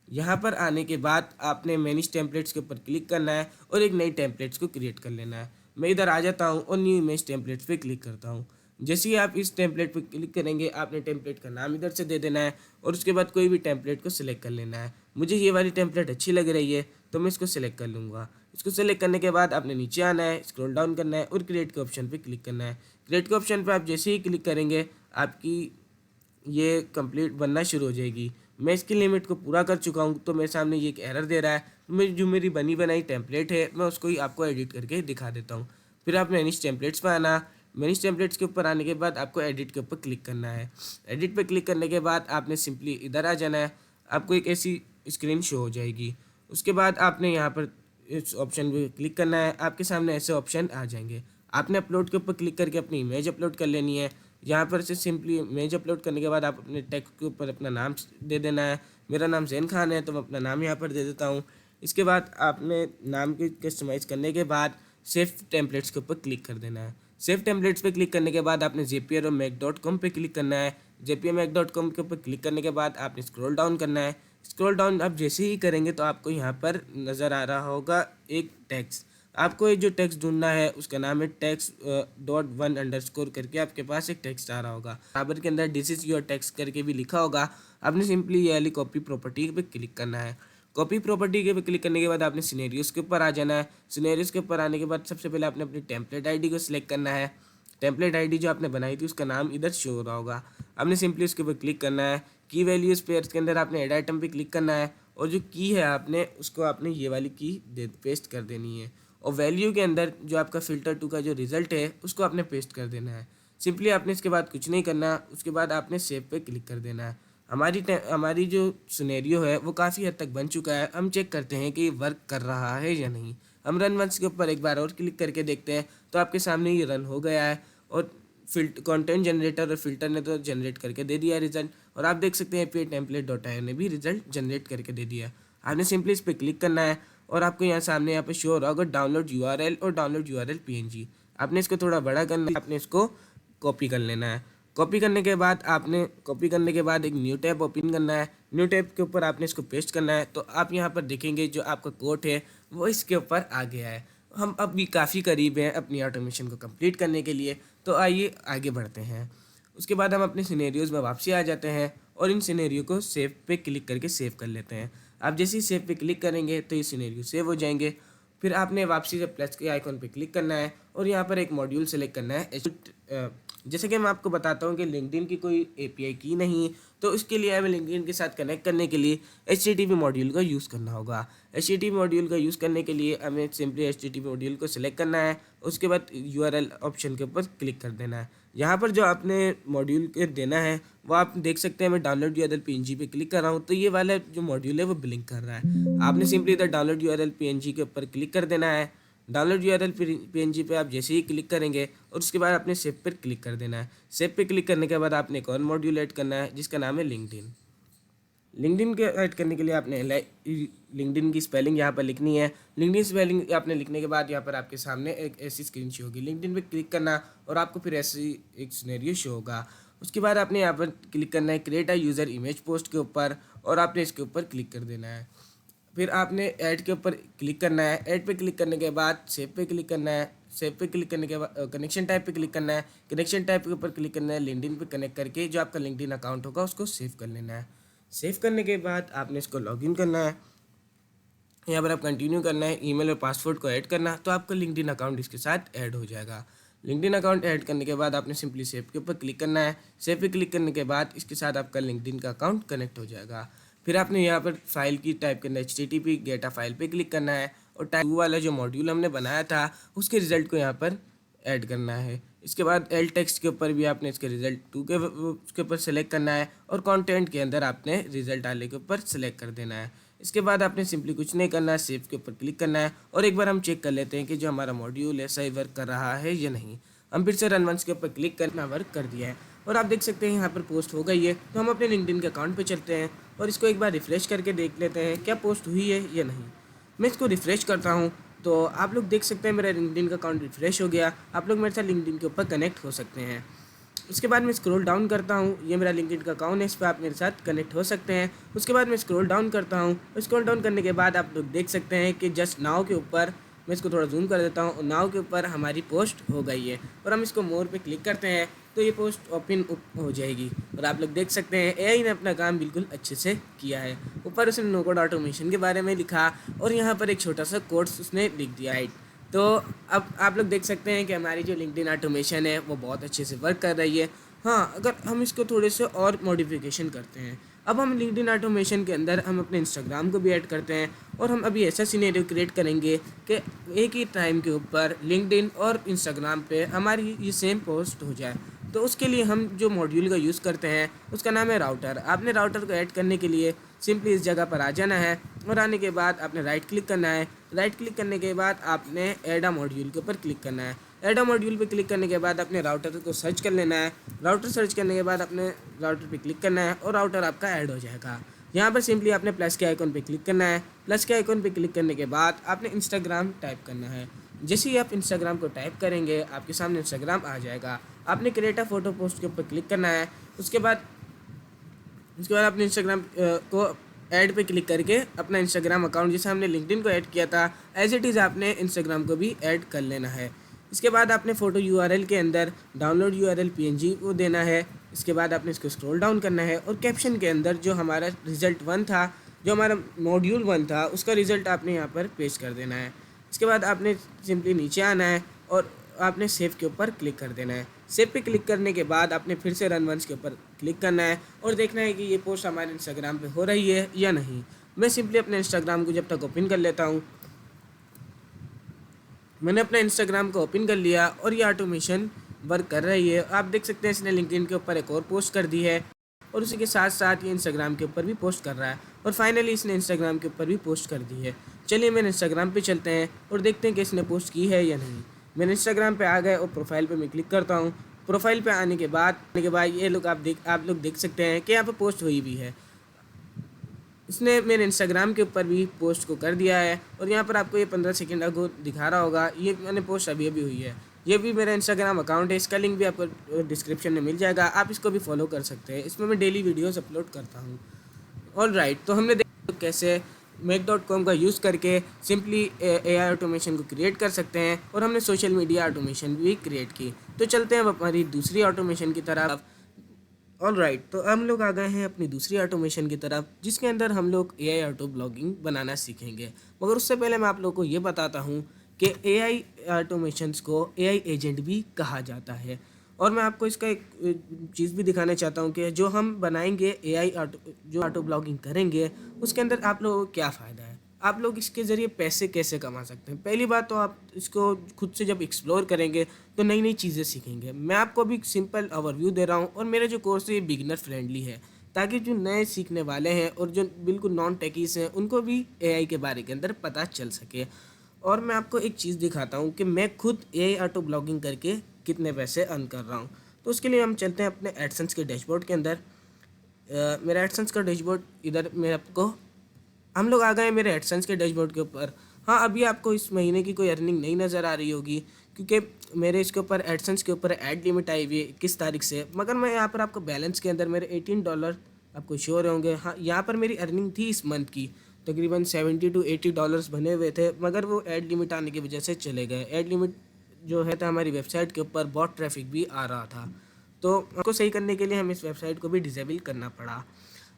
यहाँ पर आने के बाद आपने मैनेज टेम्पलेट्स के ऊपर क्लिक करना है और एक नई टेम्पलेट्स को क्रिएट कर लेना है। मैं इधर आ जाता हूँ और न्यू इमेज टेम्पलेट्स पे क्लिक करता हूँ। जैसे ही आप इस टेम्पलेट पे क्लिक करेंगे आपने टेम्पलेट का नाम इधर से दे देना है और उसके बाद कोई भी टेम्पलेट को सिलेक्ट कर लेना है। मुझे ये वाली टेम्पलेट अच्छी लग रही है तो मैं इसको सिलेक्ट कर लूँगा। इसको सिलेक्ट करने के बाद आपने नीचे आना है, स्क्रॉल डाउन करना है और क्रिएट के ऑप्शन पे क्लिक करना है। क्रिएट के ऑप्शन पे आप जैसे ही क्लिक करेंगे आपकी ये कंप्लीट बनना शुरू हो जाएगी। मैं इसकी लिमिट को पूरा कर चुका हूँ तो मेरे सामने ये एक एरर दे रहा है। जो मेरी बनी बनाई टेम्पलेट है मैं उसको ही आपको एडिट करके दिखा देता हूँ। फिर आप मैनेज टेम्पलेट्स पर आना। मैनेज टेम्पलेट्स के ऊपर आने के बाद आपको एडिट के ऊपर क्लिक करना है। एडिट पे क्लिक करने के बाद आपने सिंपली इधर आ जाना है। आपको एक ऐसी स्क्रीन शो हो जाएगी। उसके बाद आपने यहाँ पर इस ऑप्शन पे क्लिक करना है। आपके सामने ऐसे ऑप्शन आ जाएंगे। आपने अपलोड के ऊपर क्लिक करके अपनी इमेज अपलोड कर लेनी है। यहाँ पर से सिंपली इमेज अपलोड करने के बाद आप अपने टेक्स्ट के ऊपर अपना नाम दे देना है। मेरा नाम जैन खान है तो मैं अपना नाम यहाँ पर दे देता हूँ। इसके बाद आपने नाम की कस्टमाइज़ करने के बाद सेव टेम्पलेट्स के ऊपर क्लिक कर देना है। सेव टेम्पलेट्स पे क्लिक करने के बाद आपने Zapier और Mac.com पे क्लिक करना है। Zapier Mac.com के ऊपर क्लिक करने के बाद आपने स्क्रॉल डाउन करना है। स्क्रॉल डाउन आप जैसे ही करेंगे तो आपको यहाँ पर नज़र आ रहा होगा एक टेक्स्ट। आपको ये जो टेक्स्ट ढूंढना है उसका नाम है text.1_ करके आपके पास एक टेक्स्ट आ रहा होगा। बराबर के अंदर दिस इज़ योर टेक्स्ट करके भी लिखा होगा। आपने सिंपली ये वाली कॉपी प्रॉपर्टी पे क्लिक करना है। कॉपी प्रॉपर्टी के पे क्लिक करने के बाद आपने सिनेरियोज़ के ऊपर आ जाना है। सिनेरियोज़ के ऊपर आने के बाद सबसे पहले आपने अपनी टेम्पलेट आईडी को सिलेक्ट करना है। टेम्पलेट आईडी जो आपने बनाई थी उसका नाम इधर शो हो रहा होगा। आपने सिंपली उसके ऊपर क्लिक करना है। की वैल्यूज़ पेयर्स के अंदर आपने ऐड आइटम पे क्लिक करना है और जो की है आपने उसको आपने ये वाली की पेस्ट कर देनी है और वैल्यू के अंदर जो आपका फ़िल्टर 2 का जो रिज़ल्ट है उसको आपने पेस्ट कर देना है। सिंपली आपने इसके बाद कुछ नहीं करना। उसके बाद आपने सेव पे क्लिक कर देना है। हमारी जो सिनेरियो है वो काफ़ी हद तक बन चुका है। हम चेक करते हैं कि वर्क कर रहा है या नहीं। हम रन वंस के ऊपर एक बार और क्लिक करके देखते हैं तो आपके सामने ये रन हो गया है और कंटेंट जनरेटर और फिल्टर ने तो जनरेट करके दे दिया रिजल्ट और आप देख सकते हैं API template.io ने भी रिजल्ट जनरेट करके दे दिया है। आपने सिंपली इस पर क्लिक करना है और आपको यहाँ सामने यहाँ पे शो हो रहा होगा डाउनलोड URL और डाउनलोड URL PNG। आपने इसको थोड़ा बड़ा करना है। आपने इसको कॉपी कर लेना है। कॉपी करने के बाद एक न्यू टैब ओपन करना है। न्यू टैब के ऊपर आपने इसको पेस्ट करना है तो आप यहाँ पर देखेंगे जो आपका कोड है वो इसके ऊपर आ गया है। हम अब भी काफ़ी करीब हैं अपनी ऑटोमेशन को कंप्लीट करने के लिए, तो आइए आगे बढ़ते हैं। उसके बाद हम अपने सिनेरियोज़ में वापसी आ जाते हैं और इन सिनेरियो को सेव पे क्लिक करके सेव कर लेते हैं। आप जैसे ही सेव पे क्लिक करेंगे तो ये सिनेरियो सेव हो जाएंगे। फिर आपने वापसी से प्लस के आइकॉन पे क्लिक करना है और यहाँ पर एक मॉड्यूल सेलेक्ट करना है। जैसे कि मैं आपको बताता हूँ कि लिंक्डइन की कोई API की नहीं, तो उसके लिए हमें लिंक्डइन के साथ कनेक्ट करने के लिए HTTP मॉड्यूल का यूज़ करना होगा। HTTP मॉड्यूल का यूज़ करने के लिए हमें सिंपली HTTP मॉड्यूल को सिलेक्ट करना है। उसके बाद URL ऑप्शन के ऊपर क्लिक कर देना है। यहाँ पर जो आपने मॉड्यूल के देना है वो आप देख सकते हैं। मैं डाउनलोड URL PNG पे क्लिक कर रहा हूँ तो ये वाला जो मॉड्यूल है वो ब्लिंक कर रहा है। आपने सिंपली इधर डाउनलोड URL PNG के ऊपर क्लिक कर देना है। डाउनलोड URL PNG पे आप जैसे ही क्लिक करेंगे और उसके बाद आपने सेव पर क्लिक कर देना है। सेव पे क्लिक करने के बाद आपने एक और मॉड्यूल ऐड करना है जिसका नाम है लिंक्डइन। लिंक्डइन के ऐड करने के लिए आपने लिंक्डइन की स्पेलिंग यहाँ पर लिखनी है। लिंक्डइन स्पेलिंग आपने लिखने के बाद यहाँ पर आपके सामने एक ऐसी स्क्रीन शो होगी। लिंक्डइन पे क्लिक करना और आपको फिर ऐसी एक सिनेरियो शो होगा। उसके बाद आपने यहाँ पर क्लिक करना है create a user image post के ऊपर और आपने इसके ऊपर क्लिक कर देना है। फिर आपने ऐड के ऊपर क्लिक करना है। ऐड पे क्लिक करने के बाद सेव पे क्लिक करना है। सेव पे क्लिक करने के बाद कनेक्शन टाइप पे क्लिक करना है। कनेक्शन टाइप के ऊपर क्लिक करना है। लिंक्डइन पे कनेक्ट करके जो आपका लिंक्डइन अकाउंट होगा उसको सेव कर लेना है। सेव करने के बाद आपने इसको लॉगिन करना है। यहाँ पर आप कंटिन्यू करना है, ईमेल और पासवर्ड को ऐड करना, तो आपका लिंक्डइन अकाउंट इसके साथ ऐड हो जाएगा। लिंक्डइन अकाउंट ऐड करने के बाद आपने सिंपली सेव के ऊपर क्लिक करना है। सेव पे क्लिक करने के बाद इसके साथ आपका लिंक्डइन का अकाउंट कनेक्ट हो जाएगा। फिर आपने यहाँ पर फाइल की टाइप करना है, HTTP गेट अ फाइल पे क्लिक करना है और टाइप वाला जो मॉड्यूल हमने बनाया था उसके रिजल्ट को यहाँ पर ऐड करना है। इसके बाद एल टेक्स्ट के ऊपर भी आपने इसके रिजल्ट टू के उसके ऊपर सेलेक्ट करना है और कंटेंट के अंदर आपने रिजल्ट डालने के ऊपर सेलेक्ट कर देना है। इसके बाद आपने सिंपली कुछ नहीं करना है, सेव के ऊपर क्लिक करना है और एक बार हम चेक कर लेते हैं कि जो हमारा मॉड्यूल है सही वर्क कर रहा है या नहीं। हम फिर से रन वंस के ऊपर क्लिक करना वर्क कर दिया है और आप देख सकते हैं यहाँ पर पोस्ट हो गई है। तो हम अपने लिंक्डइन के अकाउंट पे चलते हैं और इसको एक बार रिफ्रेश करके देख लेते हैं क्या पोस्ट हुई है या नहीं। मैं इसको रिफ्रेश करता हूँ तो आप लोग देख सकते हैं मेरा लिंक्डइन का अकाउंट रिफ्रेश हो गया। आप लोग मेरे साथ लिंक्डइन के ऊपर कनेक्ट हो सकते हैं। उसके बाद मैं स्क्रॉल डाउन करता हूँ, ये मेरा लिंक्डइन का अकाउंट है, इस पर आप मेरे साथ कनेक्ट हो सकते हैं। उसके बाद मैं स्क्रॉल डाउन करता हूँ और स्क्रॉल डाउन करने के बाद आप लोग देख सकते हैं कि जस्ट नाउ के ऊपर, मैं इसको थोड़ा जूम कर देता हूँ, नाउ के ऊपर हमारी पोस्ट हो गई है और हम इसको मोर पे क्लिक करते हैं तो ये पोस्ट ओपन हो जाएगी और आप लोग देख सकते हैं एआई ने अपना काम बिल्कुल अच्छे से किया है। ऊपर उसने नो कोड ऑटोमेशन के बारे में लिखा और यहाँ पर एक छोटा सा कोड्स उसने लिख दिया है। तो अब आप लोग देख सकते हैं कि हमारी जो लिंक्डइन ऑटोमेशन है वो बहुत अच्छे से वर्क कर रही है। हाँ, अगर हम इसको थोड़े से और मॉडिफिकेशन करते हैं, अब हम लिंक्डइन ऑटोमेशन के अंदर हम अपने इंस्टाग्राम को भी ऐड करते हैं और हम अभी ऐसा सिनेरियो क्रिएट करेंगे कि एक ही टाइम के ऊपर लिंक्डइन और इंस्टाग्राम पे हमारी ये सेम पोस्ट हो जाए। तो उसके लिए हम जो मॉड्यूल का यूज़ करते हैं उसका नाम है राउटर। आपने राउटर को ऐड करने के लिए सिंपली इस जगह पर आ जाना है और आने के बाद आपने राइट क्लिक करना है। राइट क्लिक करने के बाद आपने ऐड अ मॉड्यूल के ऊपर क्लिक करना है। ऐड अ मॉड्यूल पे क्लिक करने के बाद अपने राउटर को सर्च कर लेना है। राउटर सर्च करने के बाद अपने राउटर पे क्लिक करना है और राउटर आपका ऐड हो जाएगा। यहाँ पर सिंपली आपने प्लस के आइकॉन पे क्लिक करना है। प्लस के आइकॉन पे क्लिक करने के बाद आपने इंस्टाग्राम टाइप करना है। जैसे ही आप इंस्टाग्राम को टाइप करेंगे आपके सामने इंस्टाग्राम आ जाएगा। आपने क्रिएट अ फोटो पोस्ट के ऊपर क्लिक करना है। उसके बाद आपने इंस्टाग्राम को ऐड पे क्लिक करके अपना इंस्टाग्राम अकाउंट जैसे हमने लिंक्डइन को ऐड किया था एज इट इज़ आपने इंस्टाग्राम को भी ऐड कर लेना है। इसके बाद आपने फ़ोटो यूआरएल के अंदर डाउनलोड यूआरएल पीएनजी को देना है। इसके बाद आपने इसको स्क्रॉल डाउन करना है और कैप्शन के अंदर जो हमारा रिज़ल्ट 1 था, जो हमारा मॉड्यूल 1 था, उसका रिज़ल्ट आपने यहाँ पर पेस्ट कर देना है। इसके बाद आपने सिंपली नीचे आना है और आपने सेव के ऊपर क्लिक कर देना है। सेव पे क्लिक करने के बाद आपने फिर से रन वंस के ऊपर क्लिक करना है और देखना है कि ये पोस्ट हमारे इंस्टाग्राम पे हो रही है या नहीं। मैं सिंपली अपने इंस्टाग्राम को जब तक ओपन कर लेता हूँ। मैंने अपना इंस्टाग्राम को ओपन कर लिया और ये ऑटोमेशन वर्क कर रही है। आप देख सकते हैं इसने लिंक्डइन के ऊपर एक और पोस्ट कर दी है और उसी के साथ साथ ये इंस्टाग्राम के ऊपर भी पोस्ट कर रहा है और फाइनली इसने इंस्टाग्राम के ऊपर भी पोस्ट कर दी है। चलिए मेरे इंस्टाग्राम पे चलते हैं और देखते हैं कि इसने पोस्ट की है या नहीं। मैंने इंस्टाग्राम पे आ गए और प्रोफाइल पे मैं क्लिक करता हूँ। प्रोफाइल पे आने के बाद ये लोग आप लोग देख सकते हैं कि यहाँ पर पोस्ट हुई भी है। इसने मेरे इंस्टाग्राम के ऊपर भी पोस्ट को कर दिया है और यहाँ पर आपको ये 15 सेकंड अगो दिखा रहा होगा, ये मैंने पोस्ट अभी हुई है। ये भी मेरा इंस्टाग्राम अकाउंट है, इसका लिंक भी आपको डिस्क्रिप्शन में मिल जाएगा, आप इसको भी फॉलो कर सकते हैं। इसमें मैं डेली वीडियोस अपलोड करता हूँ। ऑलराइट, तो हमने देखा कैसे make.com का यूज़ करके सिंपली AI ऑटोमेशन को क्रिएट कर सकते हैं और हमने सोशल मीडिया ऑटोमेशन भी क्रिएट की। तो चलते हैं हमारी दूसरी ऑटोमेशन की तरफ। ऑलराइट, तो हम लोग आ गए हैं अपनी दूसरी ऑटोमेशन की तरफ जिसके अंदर हम लोग AI ऑटो ब्लॉगिंग बनाना सीखेंगे। मगर उससे पहले मैं आप लोगों को ये बताता हूँ कि AI ऑटोमेशंस को AI एजेंट भी कहा जाता है और मैं आपको इसका एक चीज़ भी दिखाना चाहता हूँ कि जो हम बनाएंगे जो ऑटो ब्लॉगिंग करेंगे उसके अंदर आप लोगों को क्या फ़ायदा है, आप लोग इसके ज़रिए पैसे कैसे कमा सकते हैं। पहली बात तो आप इसको खुद से जब एक्सप्लोर करेंगे तो नई नई चीज़ें सीखेंगे। मैं आपको अभी सिंपल ओवरव्यू दे रहा हूँ और मेरा जो कोर्स है ये बिगिनर फ्रेंडली है ताकि जो नए सीखने वाले हैं और जो बिल्कुल नॉन टेकीस हैं उनको भी AI के बारे के अंदर पता चल सके। और मैं आपको एक चीज़ दिखाता हूँ कि मैं खुद AI ऑटो ब्लॉगिंग करके कितने पैसे अर्न कर रहा हूँ। तो उसके लिए हम चलते हैं अपने एडसेंस के डैशबोर्ड के अंदर। मेरा एडसेंस का डैशबोर्ड इधर मेरे आपको हम लोग आ गए मेरे एडसेंस के डैशबोर्ड के ऊपर। हाँ, अभी आपको इस महीने की कोई अर्निंग नहीं नज़र आ रही होगी क्योंकि मेरे इसके ऊपर एडसेंस के ऊपर ऐड लिमिट आई हुई है 21 तारीख से। मगर मैं यहाँ पर आपको बैलेंस के अंदर मेरे $18 आपको शो हो रहे होंगे। हाँ, यहाँ पर मेरी अर्निंग थी इस मंथ की तकरीबन $70 to $80 बने हुए थे, मगर वो ऐड लिमिट आने की वजह से चले गए। ऐड लिमिट जो है तो हमारी वेबसाइट के ऊपर बहुत ट्रैफिक भी आ रहा था, तो उसको सही करने के लिए हमें इस वेबसाइट को भी डिसेबल करना पड़ा।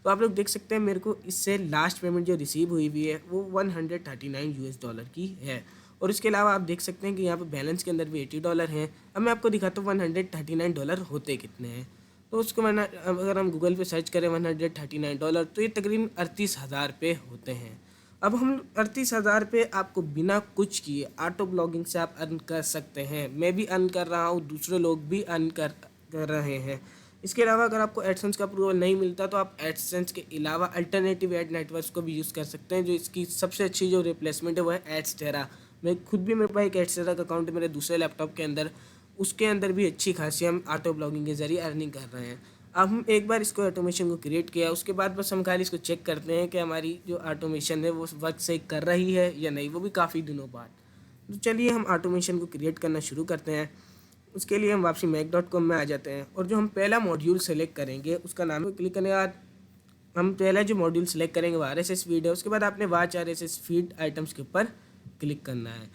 तो आप लोग देख सकते हैं मेरे को इससे लास्ट पेमेंट जो रिसीव हुई है वो $139 की है। और इसके अलावा आप देख सकते हैं कि यहाँ पे बैलेंस के अंदर भी $80 हैं। अब मैं आपको दिखाता हूँ $139 होते कितने हैं। तो उसको मैंने अगर हम गूगल पे सर्च करें $139 तो ये तकरीबन 38,000 रुपये होते हैं। अब हम 38,000 रुपये आपको बिना कुछ किए ऑटो ब्लॉगिंग से आप अर्न कर सकते हैं। मैं भी अर्न कर रहा हूँ, दूसरे लोग भी अर्न कर रहे हैं। इसके अलावा अगर आपको एडसेंस का अप्रूवल नहीं मिलता तो आप एडसेंस के अलावा अल्टरनेटिव एड नेटवर्क्स को भी यूज़ कर सकते हैं। जो इसकी सबसे अच्छी जो रिप्लेसमेंट है वो है एडस्टेरा। मैं खुद भी, मेरे पास एक एडस्टेरा का अकाउंट है मेरे दूसरे लैपटॉप के अंदर, उसके अंदर भी अच्छी खासी हम ऑटो ब्लॉगिंग के ज़रिए अर्निंग कर रहे हैं। अब हम एक बार इसको ऑटोमेशन को क्रिएट किया, उसके बाद बस हम खाली इसको चेक करते हैं कि हमारी जो ऑटोमेशन है वो वर्क सही कर रही है या नहीं, वो भी काफ़ी दिनों बाद। तो चलिए हम ऑटोमेशन को क्रिएट करना शुरू करते हैं। उसके लिए हम वापसी mac.com में आ जाते हैं और जो हम पहला मॉड्यूल सेलेक्ट करेंगे उसका नाम है, क्लिक करने के बाद हम पहला जो मॉड्यूल सेलेक्ट करेंगे वो RSS फीड है। उसके बाद आपने वाच RSS फीड आइटम्स के ऊपर क्लिक करना है।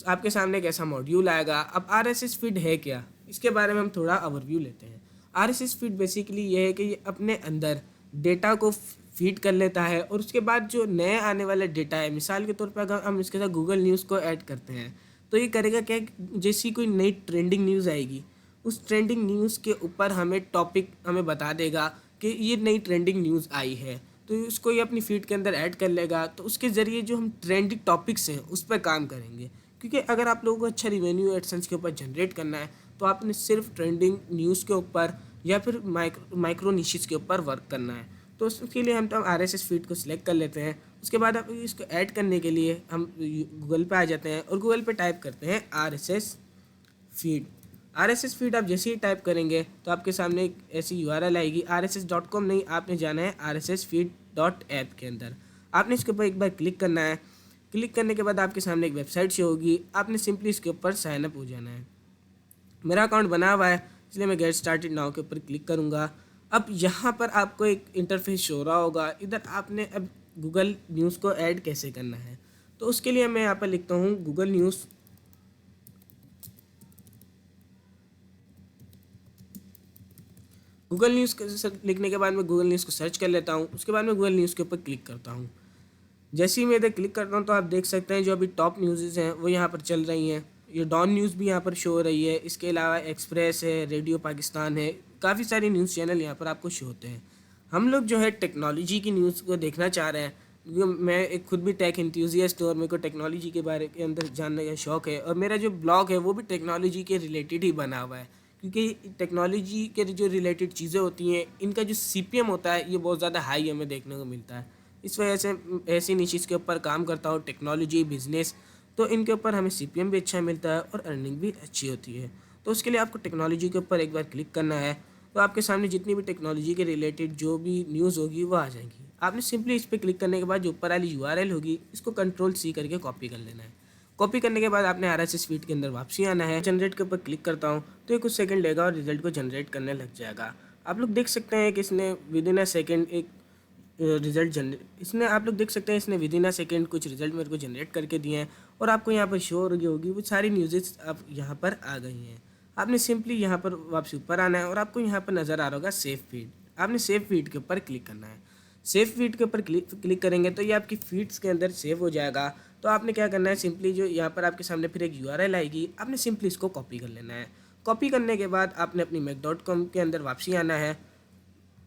आपके सामने एक ऐसा मॉड्यूल आएगा। अब RSS फीड है क्या, इसके बारे में हम थोड़ा ओवरव्यू लेते हैं। RSS फीड बेसिकली ये है कि ये अपने अंदर डेटा को फीड कर लेता है और उसके बाद जो नए आने वाला डेटा है, मिसाल के तौर पर अगर हम इसके साथ गूगल न्यूज़ को ऐड करते हैं तो ये करेगा क्या, जैसी कोई नई ट्रेंडिंग न्यूज़ आएगी उस ट्रेंडिंग न्यूज़ के ऊपर हमें टॉपिक हमें बता देगा कि ये नई ट्रेंडिंग न्यूज़ आई है, तो उसको ये अपनी फीड के अंदर ऐड कर लेगा। तो उसके ज़रिए जो हम ट्रेंडिंग टॉपिक्स हैं उस पर काम करेंगे, क्योंकि अगर आप लोगों को अच्छा रिवेन्यू एडसेंस के ऊपर जनरेट करना है तो आपने सिर्फ ट्रेंडिंग न्यूज़ के ऊपर या फिर माइक्रो निशेस के ऊपर वर्क करना है। तो उसके लिए हम तो RSS फीड को सिलेक्ट कर लेते हैं। उसके बाद अब इसको ऐड करने के लिए हम गूगल पे आ जाते हैं और गूगल पे टाइप करते हैं RSS फीड। RSS फीड आप जैसे ही टाइप करेंगे तो आपके सामने एक ऐसी URL आएगी। RSS.com नहीं, आपने जाना है RSSFeed.app के अंदर। आपने इसके ऊपर एक बार क्लिक करना है। क्लिक करने के बाद आपके सामने एक वेबसाइट शो होगी, आपने सिंपली इसके ऊपर साइनअप हो जाना है। मेरा अकाउंट बना हुआ है इसलिए मैं गेट स्टार्टेड नाउ के ऊपर क्लिक करूँगा। अब यहाँ पर आपको एक इंटरफेस शो रहा होगा, इधर आपने अब गूगल न्यूज़ को ऐड कैसे करना है। तो उसके लिए मैं यहाँ पर लिखता हूँ गूगल न्यूज़। गूगल न्यूज़ लिखने के बाद मैं गूगल न्यूज़ को सर्च कर लेता हूँ। उसके बाद मैं गूगल न्यूज़ के ऊपर क्लिक करता हूँ। जैसे ही मैं इधर क्लिक करता हूँ तो आप देख सकते हैं जो अभी टॉप न्यूज़ हैं वो यहाँ पर चल रही हैं। ये डॉन न्यूज़ भी यहाँ पर शो हो रही है। इसके अलावा एक्सप्रेस है, रेडियो पाकिस्तान है, काफ़ी सारी न्यूज़ चैनल यहाँ पर आपको शो होते हैं। हम लोग जो है टेक्नोलॉजी की न्यूज़ को देखना चाह रहे हैं, क्योंकि मैं एक खुद भी टेक एंथुसियास्ट हूँ और मेरे को टेक्नोलॉजी के बारे के अंदर जानने का शौक़ है। और मेरा जो ब्लॉग है वो भी टेक्नोलॉजी के रिलेटेड ही बना हुआ है, क्योंकि टेक्नोलॉजी के जो रिलेटेड चीज़ें होती हैं इनका जो CPM होता है ये बहुत ज़्यादा हाई हमें देखने को मिलता है। इस वजह से ऐसी निशेस के ऊपर काम करता हूँ, टेक्नोलॉजी, बिजनेस, तो इनके ऊपर हमें CPM भी अच्छा मिलता है और अर्निंग भी अच्छी होती है। तो उसके लिए आपको टेक्नोलॉजी के ऊपर एक बार क्लिक करना है तो आपके सामने जितनी भी टेक्नोलॉजी के रिलेटेड जो भी न्यूज़ होगी वो आ जाएंगी। आपने सिंपली इस पर क्लिक करने के बाद जो ऊपर वाली URL होगी इसको Ctrl+C करके कॉपी कर लेना है। कॉपी करने के बाद आपने RSS फीड के अंदर वापसी आना है। जनरेट के ऊपर क्लिक करता हूँ तो ये कुछ सेकंड लेगा और रिजल्ट को जनरेट करने लग जाएगा। आप लोग देख सकते हैं कि इसने विदिन अ सेकेंड एक रिजल्ट आप लोग देख सकते हैं इसने विदिन अ सेकेंड कुछ रिजल्ट मेरे को जनरेट करके दिए हैं और आपको यहाँ पर शो हो रही होगी वो सारी न्यूज़ेस अब यहाँ पर आ गई हैं। आपने सिंपली यहाँ पर वापसी ऊपर आना है और आपको यहाँ पर नज़र आ रहा होगा सेव फीड। आपने सेव फीड के ऊपर क्लिक करना है। सेव फीड के ऊपर क्लिक करेंगे तो ये आपकी फीड्स के अंदर सेव हो जाएगा। तो आपने क्या करना है, सिंपली जो यहाँ पर आपके सामने फिर एक URL आएगी, आपने सिंपली इसको कॉपी कर लेना है। कॉपी करने के बाद आपने अपनी mac.com के अंदर वापसी आना है।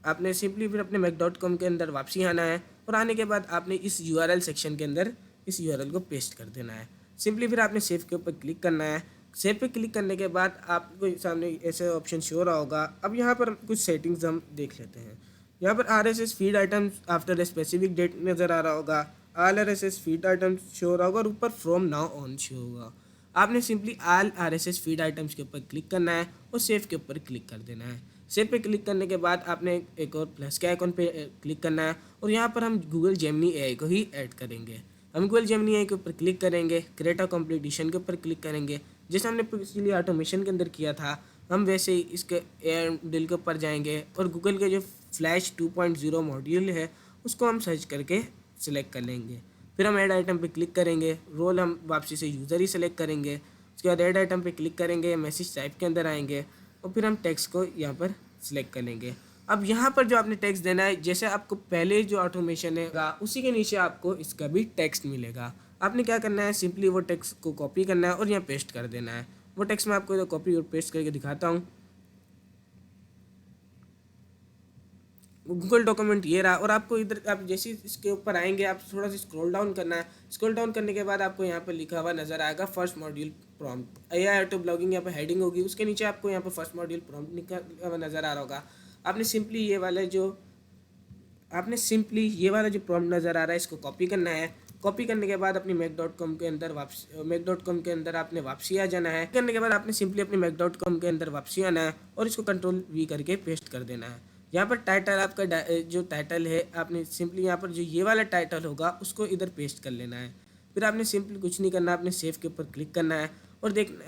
आपने सिंपली फिर अपने mac.com के अंदर वापसी आना है और आने के बाद आपने इस URL सेक्शन के अंदर इस URL को पेस्ट कर देना है। सिंपली फिर आपने सेव के ऊपर क्लिक करना है। सेव पे क्लिक करने के बाद आपको सामने ऐसे ऑप्शन शो रहा होगा। अब यहाँ पर कुछ सेटिंग्स हम देख लेते हैं। यहाँ पर RSS feed items after a specific date नज़र आ रहा होगा। All RSS feed items show हो रहा होगा और ऊपर फ्रॉम नाउ ऑन शो होगा। आपने simply all RSS feed items के ऊपर क्लिक करना है और सेव के ऊपर क्लिक कर देना है। सेव पे क्लिक करने के बाद आपने एक और प्लस के आइकन पे क्लिक करना है और यहाँ पर हम गूगल जेमिनी AI को ही ऐड करेंगे। हम गूगल जेमिनी AI के ऊपर क्लिक करेंगे, क्रिएट अ कंप्लीट एडिशन के ऊपर क्लिक करेंगे। जैसे हमने पिछली ऑटोमेशन के अंदर किया था हम वैसे ही इसके AirDill के ऊपर जाएंगे और गूगल के जो फ्लैश 2.0 मॉड्यूल है उसको हम सर्च करके सिलेक्ट कर लेंगे। फिर हम ऐड आइटम पे क्लिक करेंगे। रोल हम वापसी से यूज़र ही सिलेक्ट करेंगे। उसके बाद ऐड आइटम पे क्लिक करेंगे, मैसेज टाइप के अंदर आएंगे और फिर हम टेक्स्ट को यहाँ पर सिलेक्ट कर लेंगे। अब यहाँ पर जो आपने टेक्स्ट देना है, जैसे आपको पहले जो ऑटोमेशन है उसी के नीचे आपको इसका भी टेक्स्ट मिलेगा। आपने क्या करना है, सिंपली वो टेक्स्ट को कॉपी करना है और यहाँ पेस्ट कर देना है। वो टेक्स्ट मैं आपको कॉपी और पेस्ट करके दिखाता हूँ। गूगल डॉक्यूमेंट ये रहा, और आपको इधर आप जैसे इसके ऊपर आएंगे, आप थोड़ा सा स्क्रॉल डाउन करना है। स्क्रॉल डाउन करने के बाद आपको यहाँ पर लिखा हुआ नजर आएगा first module prompt, AI auto blogging यहाँ पर हेडिंग होगी, उसके नीचे आपको यहाँ पर फर्स्ट मॉड्यूल प्रॉम्प्ट निकल नजर आ रहा होगा। आपने सिंपली ये वाला जो प्रॉम्प्ट नज़र आ रहा है इसको कॉपी करना है। कॉपी करने के बाद अपनी mac.com के अंदर आपने वापसी आ जाना है। करने के बाद आपने सिंपली अपनी mac.com के अंदर वापसी आना है और इसको Ctrl+V करके पेस्ट कर देना है। यहाँ पर टाइटल आपका जो टाइटल है, आपने सिंपली यहाँ पर जो ये वाला टाइटल होगा उसको इधर पेस्ट कर लेना है। फिर आपने सिंपली कुछ नहीं करना, आपने सेव के ऊपर क्लिक करना है और देखना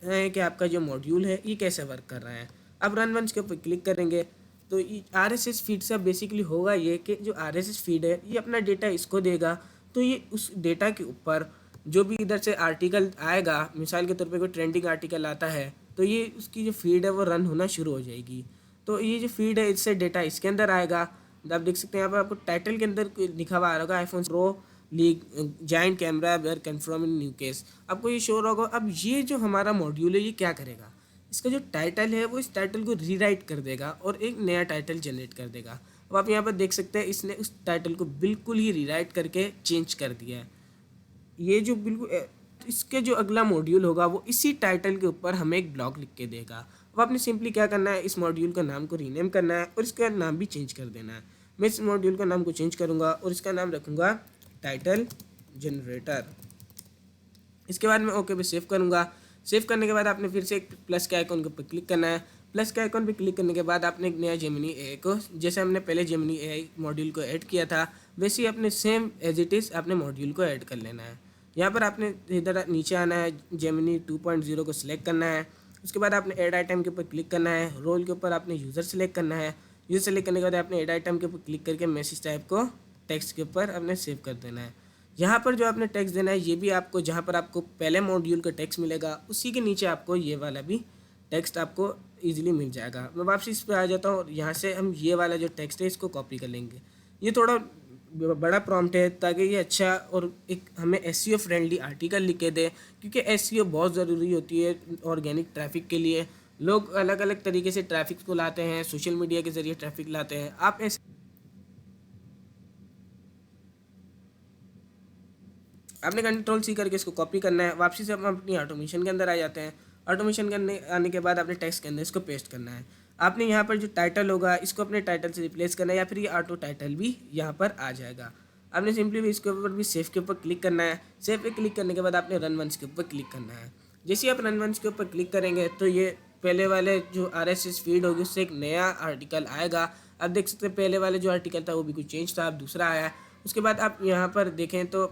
है कि आपका जो मॉड्यूल है ये कैसे वर्क कर रहा है। अब रन वंस के ऊपर क्लिक करेंगे तो RSS फीड से बेसिकली होगा ये कि जो RSS फीड है ये अपना डेटा इसको देगा, तो ये उस डेटा के ऊपर जो भी इधर से आर्टिकल आएगा, मिसाल के तौर पे कोई ट्रेंडिंग आर्टिकल आता है तो ये उसकी जो फीड है वो रन होना शुरू हो जाएगी। तो ये जो फीड है इससे डेटा इसके अंदर आएगा। आप देख सकते हैं यहाँ पर आपको टाइटल के अंदर लिखा हुआ आ रहा होगा iPhone Pro leak giant camera were confirmed in new case, आपको ये शो होगा। अब ये जो हमारा मॉड्यूल है ये क्या करेगा, इसका जो टाइटल है वो इस टाइटल को रीराइट कर देगा और एक नया टाइटल जनरेट कर देगा। अब आप यहाँ पर देख सकते हैं इसने उस टाइटल को बिल्कुल ही रीराइट करके चेंज कर दिया है। ये जो बिल्कुल इसके जो अगला मॉड्यूल होगा वो इसी टाइटल के ऊपर हमें एक ब्लॉग लिख के देगा। अब आपने सिंपली क्या करना है, इस मॉड्यूल का नाम को रीनेम करना है और इसका नाम भी चेंज कर देना है। मैं इस मॉड्यूल का नाम को चेंज करूँगा और इसका नाम रखूँगा टाइटल जनरेटर। इसके बाद मैं ओके पे सेव करूँगा। सेव करने के बाद आपने फिर से एक प्लस के आइकॉन के ऊपर क्लिक करना है। प्लस के आइकॉन पे क्लिक करने के बाद आपने एक नया जेमिनी AI को, जैसे हमने पहले जेमिनी AI मॉड्यूल को ऐड किया था वैसे ही अपने सेम एज इट इज़ अपने मॉड्यूल को ऐड कर लेना है। यहाँ पर आपने इधर नीचे आना है, जेमिनी 2.0 को सिलेक्ट करना है। उसके बाद आपने ऐड आइटम के ऊपर क्लिक करना है। रोल के ऊपर आपने यूज़र सेलेक्ट करना है। यूज़र सेलेक्ट करने के बाद आपने ऐड आइटम के ऊपर क्लिक करके मैसेज टाइप को टेक्स्ट के ऊपर आपने सेव कर देना है। यहाँ पर जो आपने टेक्स्ट देना है ये भी आपको, जहाँ पर आपको पहले मॉड्यूल का टेक्स्ट मिलेगा उसी के नीचे आपको ये वाला भी टेक्स्ट आपको इजीली मिल जाएगा। मैं वापसी इस पर आ जाता हूँ और यहाँ से हम ये वाला जो टेक्स्ट है इसको कॉपी कर लेंगे। ये थोड़ा बड़ा प्रॉम्प्ट है ताकि ये अच्छा और एक हमें SEO फ्रेंडली आर्टिकल लिख के दे, क्योंकि SEO बहुत ज़रूरी होती है ऑर्गेनिक ट्रैफिक के लिए। लोग अलग अलग तरीके से ट्रैफिक को लाते हैं, सोशल मीडिया के ज़रिए ट्रैफिक लाते हैं। आप ऐसे आपने Ctrl+C करके इसको कॉपी करना है। वापसी से हम अपनी ऑटोमेशन के अंदर आ जाते हैं। ऑटोमेशन करने आने के बाद आपने टेक्स्ट के अंदर इसको पेस्ट करना है। आपने यहाँ पर जो टाइटल होगा इसको अपने टाइटल से रिप्लेस करना है या फिर ये ऑटो टाइटल भी यहाँ पर आ जाएगा। आपने सिंपली भी इसके ऊपर भी सेव के ऊपर क्लिक करना है। सेव पे क्लिक करने के बाद आपने रन वंस के ऊपर क्लिक करना है। जैसे ही आप रन वंस के ऊपर क्लिक करेंगे तो ये पहले वाले जो RSS फीड होगी उससे एक नया आर्टिकल आएगा। आप देख सकते हैं पहले वाले जो आर्टिकल था वो भी कुछ चेंज था, अब दूसरा आया है। उसके बाद आप यहाँ पर देखें तो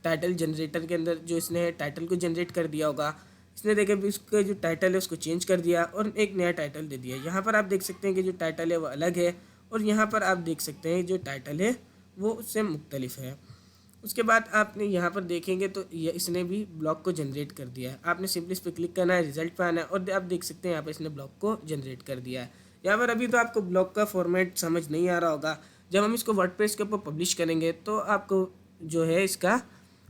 टाइटल जनरेटर के अंदर जो इसने टाइटल को जनरेट कर दिया होगा, इसने देखे इसका जो टाइटल है उसको चेंज कर दिया और एक नया टाइटल दे दिया। यहाँ पर आप देख सकते हैं कि जो टाइटल है वो अलग है और यहाँ पर आप देख सकते हैं जो टाइटल है वो उससे मुख्तलिफ है। उसके बाद आपने यहाँ पर देखेंगे तो ये इसने भी ब्लॉग को जनरेट कर दिया है। आपने सिंपली इस पर क्लिक करना है, रिजल्ट पे आना है और आप देख सकते हैं यहाँ पर इसने ब्लॉग को जनरेट कर दिया है। यहाँ पर अभी तो आपको ब्लॉग का फॉर्मेट समझ नहीं आ रहा होगा, जब हम इसको वर्डप्रेस के ऊपर पब्लिश करेंगे तो आपको जो है इसका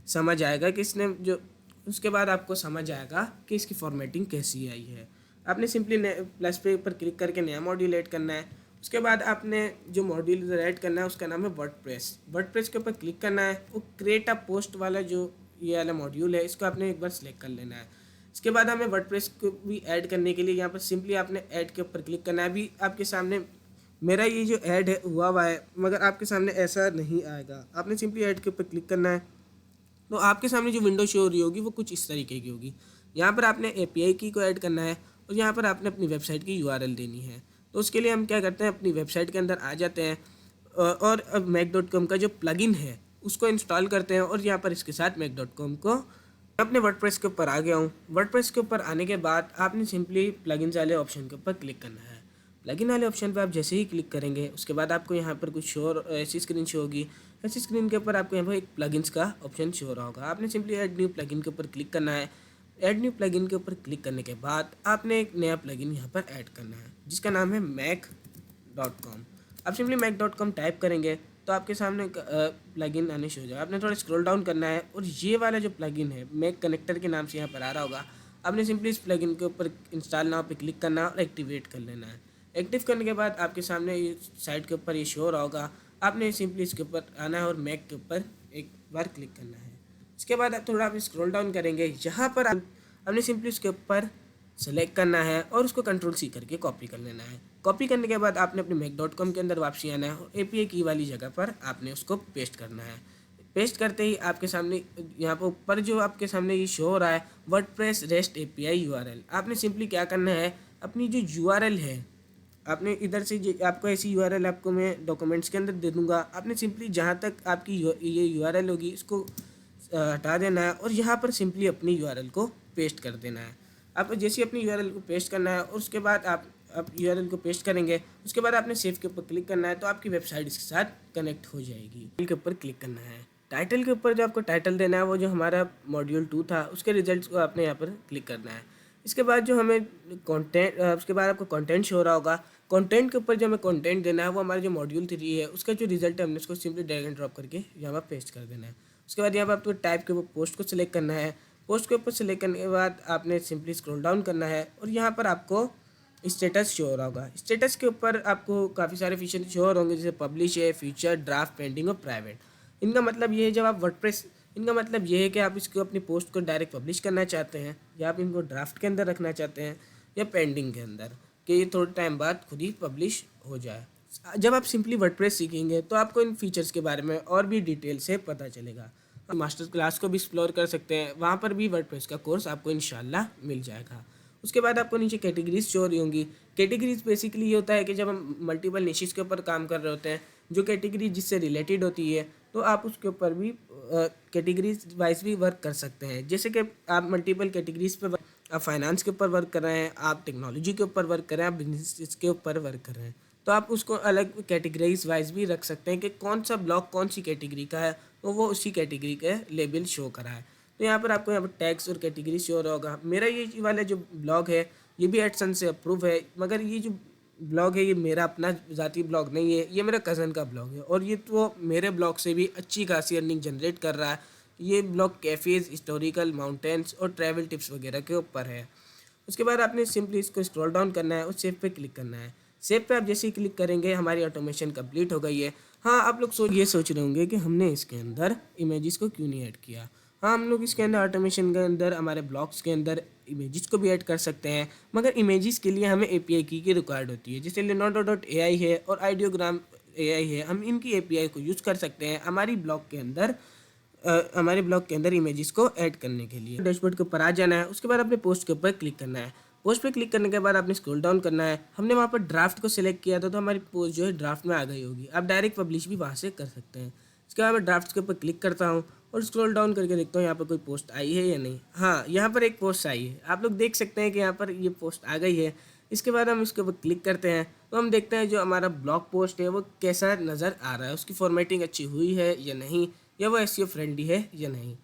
समझ आएगा कि इसने जो, उसके बाद आपको समझ आएगा कि इसकी फॉर्मेटिंग कैसी आई है। आपने सिंपली प्लस पे ऊपर क्लिक करके नया मॉड्यूल ऐड करना है। उसके बाद आपने जो मॉड्यूल इधर ऐड करना है उसका नाम है वर्डप्रेस। वर्डप्रेस के ऊपर क्लिक करना है। वो क्रिएट अ पोस्ट वाला जो ये वाला मॉड्यूल है इसको आपने एक बार सेलेक्ट कर लेना है। इसके बाद हमें वर्डप्रेस को भी ऐड करने के लिए यहाँ पर सिंपली आपने ऐड के ऊपर क्लिक करना है। अभी आपके सामने मेरा ये जो ऐड है हुआ है, मगर आपके सामने ऐसा नहीं आएगा। आपने सिंपली ऐड के ऊपर क्लिक करना है तो आपके सामने जो विंडो शो हो रही होगी वो कुछ इस तरीके की होगी। यहाँ पर आपने API की को ऐड करना है और यहाँ पर आपने अपनी वेबसाइट की URL देनी है। तो उसके लिए हम क्या करते हैं, अपनी वेबसाइट के अंदर आ जाते हैं और mac.com का जो प्लगइन है उसको इंस्टॉल करते हैं और यहाँ पर इसके साथ mac.com को अपने वर्डप्रेस के ऊपर आ गया हूँ। वर्डप्रेस के ऊपर आने के बाद आपने सिंपली प्लगइन्स वाले ऑप्शन के ऊपर क्लिक करना है। प्लगइन वाले ऑप्शन पर आप जैसे ही क्लिक करेंगे उसके बाद आपको यहाँ पर कुछ शो ऐसी स्क्रीन शो होगी। ऐसी स्क्रीन के ऊपर आपको यहाँ पर एक प्लगइन्स का ऑप्शन शो हो रहा होगा। आपने सिंपली ऐड न्यू प्लगइन के ऊपर क्लिक करना है। ऐड न्यू प्लगइन के ऊपर क्लिक करने के बाद आपने एक नया प्लगइन यहाँ पर ऐड करना है जिसका नाम है मैक mac.com। आप सिंपली mac.com टाइप करेंगे तो आपके सामने प्लगइन आने शुरू हो जाएगा। आपने थोड़ा स्क्रॉल डाउन करना है और ये वाला जो प्लगइन है मैक कनेक्टर के नाम से यहाँ पर आ रहा होगा, आपने सिंपली इस प्लगइन के ऊपर इंस्टॉल नाउ पे क्लिक करना है और एक्टिवेट कर लेना है। एक्टिव करने के बाद आपके सामने ये साइट के ऊपर ये शो हो रहा होगा, आपने सिंपली इसके ऊपर आना है और मैक के ऊपर एक बार क्लिक करना है। इसके बाद आप थोड़ा स्क्रॉल डाउन करेंगे, यहाँ पर आपने सिंपली इसके ऊपर सेलेक्ट करना है और उसको कंट्रोल सी करके कॉपी कर लेना है। कॉपी करने के बाद आपने अपने mac.com के अंदर वापसी आना है और API की वाली जगह पर आपने उसको पेस्ट करना है। पेस्ट करते ही आपके सामने यहाँ पर ऊपर जो आपके सामने ये शो हो रहा है वर्डप्रेस रेस्ट API URL, आपने सिंपली क्या करना है, अपनी जो URL है आपने इधर से आपको ऐसी URL आपको मैं डॉक्यूमेंट्स के अंदर दे दूँगा, आपने सिंपली जहाँ तक आपकी ये URL होगी इसको हटा देना है और यहाँ पर सिंपली अपनी URL को पेस्ट कर देना है। आपको जैसे अपनी URL को पेस्ट करना है और उसके बाद आप URL को पेस्ट करेंगे, उसके बाद आपने सेव के ऊपर क्लिक करना है तो आपकी वेबसाइट इसके साथ कनेक्ट हो जाएगी। टाइटल के ऊपर क्लिक करना है, टाइटल के ऊपर जो आपको टाइटल देना है वो जो हमारा मॉड्यूल 2 था उसके रिजल्ट्स को आपने यहाँ पर क्लिक करना है। इसके बाद जो हमें कंटेंट, उसके बाद आपको कंटेंट शो हो रहा होगा, कंटेंट के ऊपर जो हमें कंटेंट देना है वो हमारा जो मॉड्यूल 3 है उसका जो रिजल्ट है हमने उसको सिंपली ड्रैग एंड ड्रॉप करके यहाँ पर पेस्ट कर देना है। उसके बाद यहाँ पर आपको टाइप के ऊपर पोस्ट को सिलेक्ट करना है, पोस्ट के ऊपर सिलेक्ट करने के बाद आपने सिंपली स्क्रॉल डाउन करना है और यहाँ पर आपको स्टेटस शो हो रहा होगा। स्टेटस के ऊपर आपको काफ़ी सारे फीचर शो हो रहे होंगे जैसे पब्लिश है, फीचर, ड्राफ्ट, पेंडिंग और प्राइवेट। इनका मतलब ये है जब आप वर्डप्रेस, इनका मतलब ये है कि आप इसको अपनी पोस्ट को डायरेक्ट पब्लिश करना चाहते हैं या आप इनको ड्राफ्ट के अंदर रखना चाहते हैं या पेंडिंग के अंदर कि ये थोड़े टाइम बाद खुद ही पब्लिश हो जाए। जब आप सिंपली वर्डप्रेस सीखेंगे तो आपको इन फीचर्स के बारे में और भी डिटेल से पता चलेगा। मास्टर क्लास को भी एक्सप्लोर कर सकते हैं, वहाँ पर भी वर्डप्रेस का कोर्स आपको इंशाल्लाह मिल जाएगा। उसके बाद आपको नीचे कैटेगरीज शो हो रही होंगी। कैटेगरीज बेसिकली ये होता है कि जब हम मल्टीपल निशेस के ऊपर काम कर रहे होते हैं, जो कैटेगरी जिससे रिलेटेड होती है तो आप उसके ऊपर भी कैटेगरीज वाइज भी वर्क कर सकते हैं। जैसे कि आप मल्टीपल कैटेगरीज पे आप फाइनेंस के ऊपर वर्क कर रहे हैं, आप टेक्नोलॉजी के ऊपर वर्क कर रहे हैं, आप बिजनेस के ऊपर वर्क कर रहे हैं, तो आप उसको अलग कैटेगरीज वाइज भी रख सकते हैं कि कौन सा ब्लॉक कौन सी कैटेगरी का है तो वो उसी कैटेगरी का लेबल शो करा है। तो यहाँ पर आपको यहाँ पर टैग्स और कैटेगरी शो हो रहा होगा। मेरा ये वाला जो ब्लॉग है ये भी एडसन से अप्रूव है, मगर ये जो ब्लॉग है ये मेरा अपना ज़ाती ब्लॉग नहीं है, ये मेरा कज़न का ब्लॉग है और ये तो मेरे ब्लॉग से भी अच्छी खासी अर्निंग जनरेट कर रहा है। ये ब्लॉग कैफ़ेज़, हिस्टोरिकल, माउंटेन्स और ट्रैवल टिप्स वगैरह के ऊपर है। उसके बाद आपने सिंपली इसको स्क्रॉल डाउन करना है और सेव पे क्लिक करना है। सेव पे आप जैसे ही क्लिक करेंगे हमारी ऑटोमेशन कंप्लीट हो गई है। हाँ, आप लोग ये सोच रहे होंगे कि हमने इसके अंदर इमेजेस को क्यों नहीं ऐड किया। हाँ, हम लोग इसके अंदर ऑटोमेशन के अंदर हमारे ब्लॉग्स के अंदर इमेजेस को भी ऐड कर सकते हैं, मगर इमेजेस के लिए हमें API की रिक्वायर्ड होती है। जैसे Leonardo.ai है और आइडियोग्राम AI है, हम इनकी API को यूज़ कर सकते हैं हमारे ब्लॉग के अंदर इमेजेस को ऐड करने के लिए। डैशबोर्ड के ऊपर आ जाना है, उसके बाद अपने पोस्ट के ऊपर क्लिक करना है। पोस्ट पे क्लिक करने के बाद आपने स्क्रॉल डाउन करना है। हमने वहाँ पर ड्राफ्ट को सिलेक्ट किया था तो हमारी पोस्ट जो है ड्राफ्ट में आ गई होगी। आप डायरेक्ट पब्लिश भी वहाँ से कर सकते हैं। इसके बाद मैं ड्राफ्ट के ऊपर क्लिक करता हूँ और स्क्रॉल डाउन करके देखता हूँ यहाँ पर कोई पोस्ट आई है या नहीं। हाँ, यहाँ पर एक पोस्ट आई है, आप लोग देख सकते हैं कि यहाँ पर ये पोस्ट आ गई है। इसके बाद हम इसके ऊपर क्लिक करते हैं तो हम देखते हैं जो हमारा ब्लॉग पोस्ट है वो कैसा नज़र आ रहा है, उसकी फॉर्मेटिंग अच्छी हुई है या नहीं, या वो SEO फ्रेंडली है या नहीं।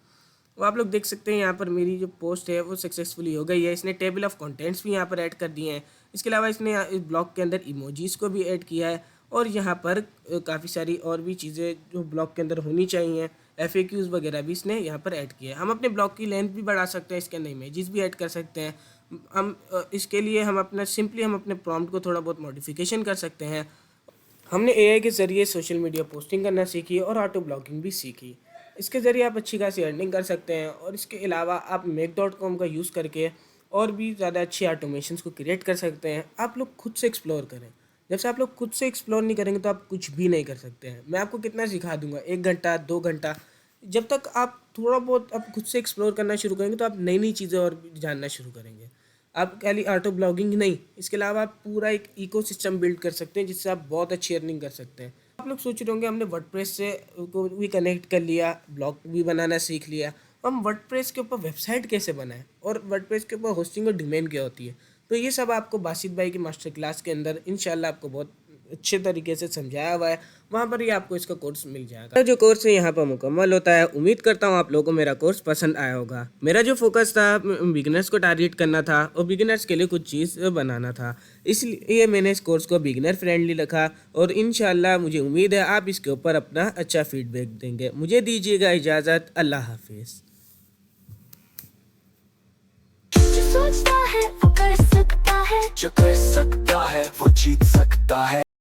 वो आप लोग देख सकते हैं यहाँ पर मेरी जो पोस्ट है वो सक्सेसफुली हो गई है। इसने टेबल ऑफ कंटेंट्स भी यहाँ पर ऐड कर दिए हैं। इसके अलावा इसने इस ब्लॉग के अंदर इमोजीज़ को भी ऐड किया है और यहाँ पर काफ़ी सारी और भी चीज़ें जो ब्लॉग के अंदर होनी चाहिए, FAQs वगैरह भी इसने यहाँ पर ऐड किया है। हम अपने ब्लॉग की लेंथ भी बढ़ा सकते हैं, इसके अंदर इमेजेस भी ऐड कर सकते हैं। हम इसके लिए हम अपने प्रॉम्प्ट को थोड़ा बहुत मॉडिफिकेशन कर सकते हैं। हमने AI के ज़रिए सोशल मीडिया पोस्टिंग करना सीखी और ऑटो ब्लॉगिंग भी सीखी। इसके ज़रिए आप अच्छी खासी अर्निंग कर सकते हैं और इसके अलावा आप mac.com का यूज़ करके और भी ज़्यादा अच्छी ऑटोमेशंस को क्रिएट कर सकते हैं। आप लोग खुद से एक्सप्लोर करें। जब से आप लोग खुद से एक्सप्लोर नहीं करेंगे तो आप कुछ भी नहीं कर सकते हैं। मैं आपको कितना सिखा दूंगा, 1 घंटा 2 घंटा, जब तक आप थोड़ा बहुत आप खुद से एक्सप्लोर करना शुरू करेंगे तो आप नई नई चीज़ें और जानना शुरू करेंगे। आप खाली ऑटो ब्लॉगिंग नहीं, इसके अलावा आप पूरा एक इकोसिस्टम बिल्ड कर सकते हैं जिससे आप बहुत अच्छी अर्निंग कर सकते हैं। आप लोग सोच रहे होंगे हमने वर्डप्रेस से को भी कनेक्ट कर लिया, ब्लॉग भी बनाना सीख लिया, हम वर्डप्रेस के ऊपर वेबसाइट कैसे बनाएं और वर्डप्रेस के ऊपर होस्टिंग और डोमेन क्या होती है। तो ये सब आपको बासित भाई की मास्टर क्लास के अंदर इंशाल्लाह आपको बहुत अच्छे तरीके से समझाया हुआ है, वहाँ पर ही आपको इसका कोर्स मिल जाएगा। जो कोर्स है यहाँ पर मुकम्मल होता है। उम्मीद करता हूँ आप लोगों को मेरा कोर्स पसंद आया होगा। मेरा जो फोकस था बिगिनर्स को टारगेट करना था और बिगिनर्स के लिए कुछ चीज़ बनाना था, इसलिए मैंने इस कोर्स को बिगिनर फ्रेंडली रखा और इंशाल्लाह मुझे उम्मीद है आप इसके ऊपर अपना अच्छा फीडबैक देंगे। मुझे दीजिएगा इजाज़त। अल्लाह हाफिज़। जो सोचता है वो कर सकता है, जो कर सकता है वो जीत सकता है।